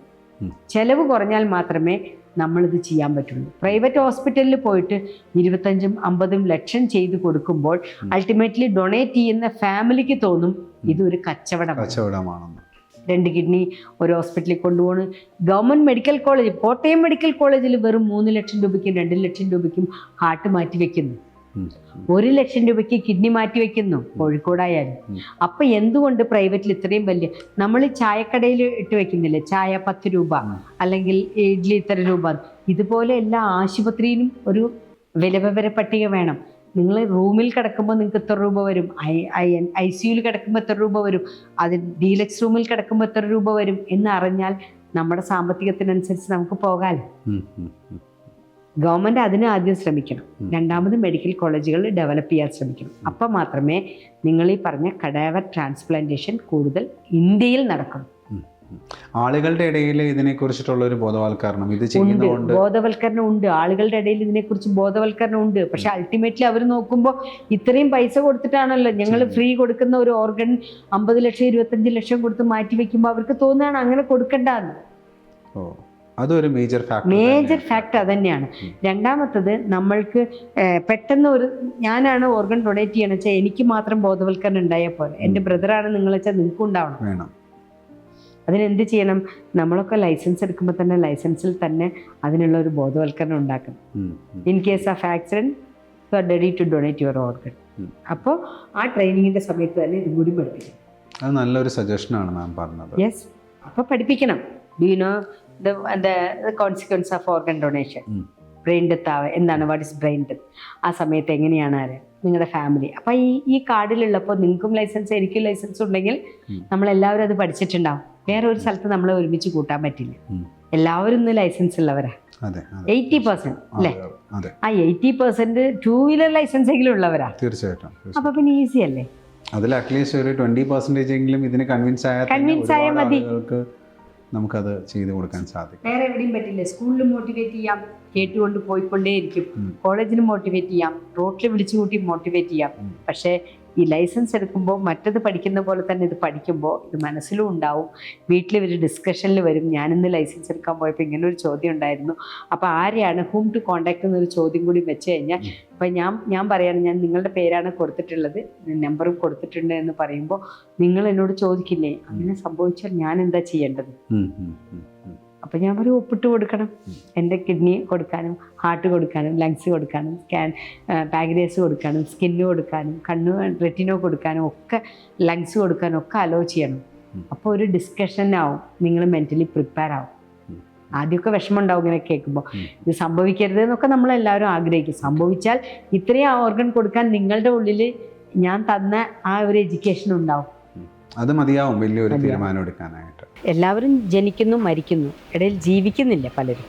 ചെലവ് കുറഞ്ഞാൽ മാത്രമേ നമ്മളിത് ചെയ്യാൻ പറ്റുള്ളൂ. പ്രൈവറ്റ് ഹോസ്പിറ്റലിൽ പോയിട്ട് 25-50 ലക്ഷം ചെയ്ത് കൊടുക്കുമ്പോൾ അൾട്ടിമേറ്റ്ലി ഡൊണേറ്റ് ചെയ്യുന്ന ഫാമിലിക്ക് തോന്നും ഇതൊരു കച്ചവടമാണെന്ന്. 2 കിഡ്നി ഒരു ഹോസ്പിറ്റലിൽ കൊണ്ടുപോകണ്. Government medical college, Kottayam medical കോളേജിൽ വെറും 3 ലക്ഷം രൂപയ്ക്കും 2 ലക്ഷം രൂപയ്ക്കും ഹാർട്ട് മാറ്റി വെക്കുന്നു. 1 ലക്ഷം രൂപയ്ക്ക് കിഡ്നി മാറ്റി വെക്കുന്നു കോഴിക്കോടായാലും. അപ്പം എന്തുകൊണ്ട് പ്രൈവറ്റിൽ ഇത്രയും വലിയ, നമ്മൾ ചായക്കടയിൽ ഇട്ട് വെക്കുന്നില്ലേ, ചായ 10 രൂപ അല്ലെങ്കിൽ ഇഡ്ഡലി ഇത്ര രൂപ, ഇതുപോലെ എല്ലാ ആശുപത്രിയിലും ഒരു വില പട്ടിക വേണം. നിങ്ങൾ റൂമിൽ കിടക്കുമ്പോൾ നിങ്ങൾക്ക് എത്ര രൂപ വരും, ICUയിൽ കിടക്കുമ്പോൾ എത്ര രൂപ വരും, അത് ഡീലക്സ് റൂമിൽ കിടക്കുമ്പോൾ എത്ര രൂപ വരും എന്ന് അറിഞ്ഞാൽ നമ്മുടെ സാമ്പത്തികത്തിനനുസരിച്ച് നമുക്ക് പോകാമല്ലോ. ഗവൺമെൻറ് അതിന് ആദ്യം ശ്രമിക്കണം. രണ്ടാമത് മെഡിക്കൽ കോളേജുകൾ ഡെവലപ്പ് ചെയ്യാൻ ശ്രമിക്കണം. അപ്പം മാത്രമേ നിങ്ങൾ ഈ പറഞ്ഞ കഡാവർ ട്രാൻസ്പ്ലാന്റേഷൻ കൂടുതൽ ഇന്ത്യയിൽ നടക്കണം. ആളുകളുടെ ഇടയിൽ ഇതിനെക്കുറിച്ചിട്ടുള്ള ഒരു ബോധവൽക്കരണം ഇത് ചെയ്യുന്നതുകൊണ്ട് ബോധവൽക്കരണം ഉണ്ട്. ആളുകളുടെ ഇടയിൽ ഇതിനെക്കുറിച്ച് ബോധവൽക്കരണം ഉണ്ട്. പക്ഷെ അൾട്ടിമേറ്റ്ലി അവർ നോക്കുമ്പോൾ ഇത്രയും പൈസ കൊടുത്തിട്ടാണല്ലോ ഞങ്ങൾ ഫ്രീ കൊടുക്കുന്ന ഒരു ഓർഗൻ 50 ലക്ഷം 25 ലക്ഷം കൊടുത്ത് മാറ്റി വെക്കുമ്പോൾ അവർക്ക് തോന്നുകയാണ് അങ്ങനെ കൊടുക്കണ്ടെന്ന്. അതൊരു മേജർ ഫാക്ടർ തന്നെയാണ്. രണ്ടാമത്തത്, നമ്മൾക്ക് പെട്ടെന്ന് ഞാനാണ് ഓർഗൻ ഡൊണേറ്റ് ചെയ്യണമെന്ന് വെച്ചാൽ എനിക്ക് മാത്രം ബോധവൽക്കരണം ഉണ്ടായാൽ പോലെ, എൻ്റെ ബ്രദറാണ് നിങ്ങൾ വെച്ചാൽ നിങ്ങൾക്കും ഉണ്ടാവണം. അതിനെന്ത് ചെയ്യണം, നമ്മളൊക്കെ ലൈസൻസ് എടുക്കുമ്പോൾ തന്നെ ലൈസൻസിൽ തന്നെ അതിനുള്ള ഒരു ബോധവൽക്കരണം ഉണ്ടാക്കണം. In case of accident you are ready to donate your organ. അപ്പോൾ ആ ട്രെയിനിങ്ങിൻ്റെ സമയത്ത് തന്നെ ഇതും കൂടി പഠിപ്പിക്കണം. അത് നല്ലൊരു സജഷനാണ് മാം പറഞ്ഞത്. യെസ്, അപ്പോൾ പഠിപ്പിക്കണം. Do you know the consequence of organ donation? Brain death എന്താണ്, വാട്ട് ഇസ് ബ്രെയിൻ ഡെത്ത്, ആ സമയത്ത് എങ്ങനെയാണ് നിങ്ങളുടെ ഫാമിലി. അപ്പം ഈ കാർഡിലുള്ളപ്പോൾ നിങ്ങൾക്കും ലൈസൻസ് എനിക്കും ലൈസൻസ് ഉണ്ടെങ്കിൽ നമ്മളെല്ലാവരും അത് പഠിച്ചിട്ടുണ്ടാവും. വേറെ ഒരു സ്ഥലത്ത് നമ്മളെ ഒരുമിച്ച് കൂട്ടാൻ പറ്റില്ല. എല്ലാവരും ഇന്ന് ലൈസൻസ് ഉള്ളവരാ 80% അല്ലേ? ആ 80% 2 വീലർ ലൈസൻസ് എങ്കിലും ഉള്ളവരാ. തീർച്ചയായിട്ടും. അപ്പൊ പിന്നെ ഈസി അല്ലേ? അതിൽ അറ്റ്ലീസ്റ്റ് ഒരു 20% എങ്കിലും ഇതിന് കൺവിൻസ് ആയാൽ മതി, നമുക്കത് ചെയ്തു കൊടുക്കാൻ സാധിക്കും. വേറെ എവിടെയും പറ്റില്ല. സ്കൂളിൽ മോട്ടിവേറ്റ് ചെയ്യാം, കേട്ടുകൊണ്ട് പോയിക്കൊണ്ടേയിരിക്കും. കോളേജിൽ മോട്ടിവേറ്റ് ചെയ്യാം, റോട്ടിൽ വിളിച്ചു കൂട്ടി മോട്ടിവേറ്റ് ചെയ്യാം. പക്ഷേ ഈ ലൈസൻസ് എടുക്കുമ്പോൾ മറ്റത് പഠിക്കുന്ന പോലെ തന്നെ ഇത് പഠിക്കുമ്പോൾ ഇത് മനസ്സിലും ഉണ്ടാവും. വീട്ടിൽ ഇവർ ഡിസ്കഷനിൽ വരും. ഞാനിന്ന് ലൈസൻസ് എടുക്കാൻ പോയപ്പോൾ ഇങ്ങനെ ഒരു ചോദ്യം ഉണ്ടായിരുന്നു, അപ്പോൾ ആരെയാണ് ഹൂം ടു കോൺടാക്ട് എന്നൊരു ചോദ്യം കൂടി വെച്ച് കഴിഞ്ഞാൽ, അപ്പം ഞാൻ പറയാണ്, ഞാൻ നിങ്ങളുടെ പേരാണ് കൊടുത്തിട്ടുള്ളത്, നമ്പറും കൊടുത്തിട്ടുണ്ട് എന്ന് പറയുമ്പോൾ നിങ്ങൾ എന്നോട് ചോദിക്കില്ലേ അങ്ങനെ സംഭവിച്ചാൽ ഞാൻ എന്താ ചെയ്യേണ്ടത്? അപ്പം ഞാൻ പറയും ഒപ്പിട്ട് കൊടുക്കണം. എൻ്റെ കിഡ്നി കൊടുക്കാനും ഹാർട്ട് കൊടുക്കാനും ലങ്സ് കൊടുക്കാനും പാങ്ക്രിയാസ് കൊടുക്കാനും സ്കിന്ന് കൊടുക്കാനും കണ്ണ് റെറ്റിനോ കൊടുക്കാനും ഒക്കെ ലങ്സ് കൊടുക്കാനും ഒക്കെ അലോ ചെയ്യണം. അപ്പോൾ ഒരു ഡിസ്കഷനാവും, നിങ്ങൾ മെൻ്റലി പ്രിപ്പയർ ആവും. ആദ്യമൊക്കെ വിഷമം ഉണ്ടാവും ഇങ്ങനെ കേൾക്കുമ്പോൾ, ഇത് സംഭവിക്കരുത് എന്നൊക്കെ നമ്മളെല്ലാവരും ആഗ്രഹിക്കും. സംഭവിച്ചാൽ ഇത്രയും ഓർഗൻ കൊടുക്കാൻ നിങ്ങളുടെ ഉള്ളിൽ ഞാൻ തന്ന ആ ഒരു എഡ്യൂക്കേഷൻ ഉണ്ടാവും. അത് മതിയാവും വലിയൊരു തീരുമാനം എടുക്കാനായിട്ട്. എല്ലാവരും ജനിക്കുന്നു മരിക്കുന്നു, ഇടയിൽ ജീവിക്കുന്നില്ല പലരും.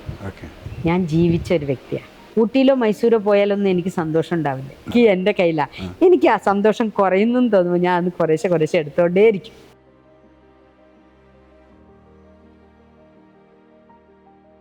ഞാൻ ജീവിച്ച ഒരു വ്യക്തിയാണ്. ഊട്ടിയിലോ മൈസൂരോ പോയാലൊന്നും എനിക്ക് സന്തോഷം ഉണ്ടാവില്ല. എനിക്ക് എൻ്റെ കയ്യിലാണ്. എനിക്ക് ആ സന്തോഷം കുറയുന്നു തോന്നുമ്പോൾ ഞാൻ അത് കുറേശ്ശെ എടുത്തോണ്ടേയിരിക്കും.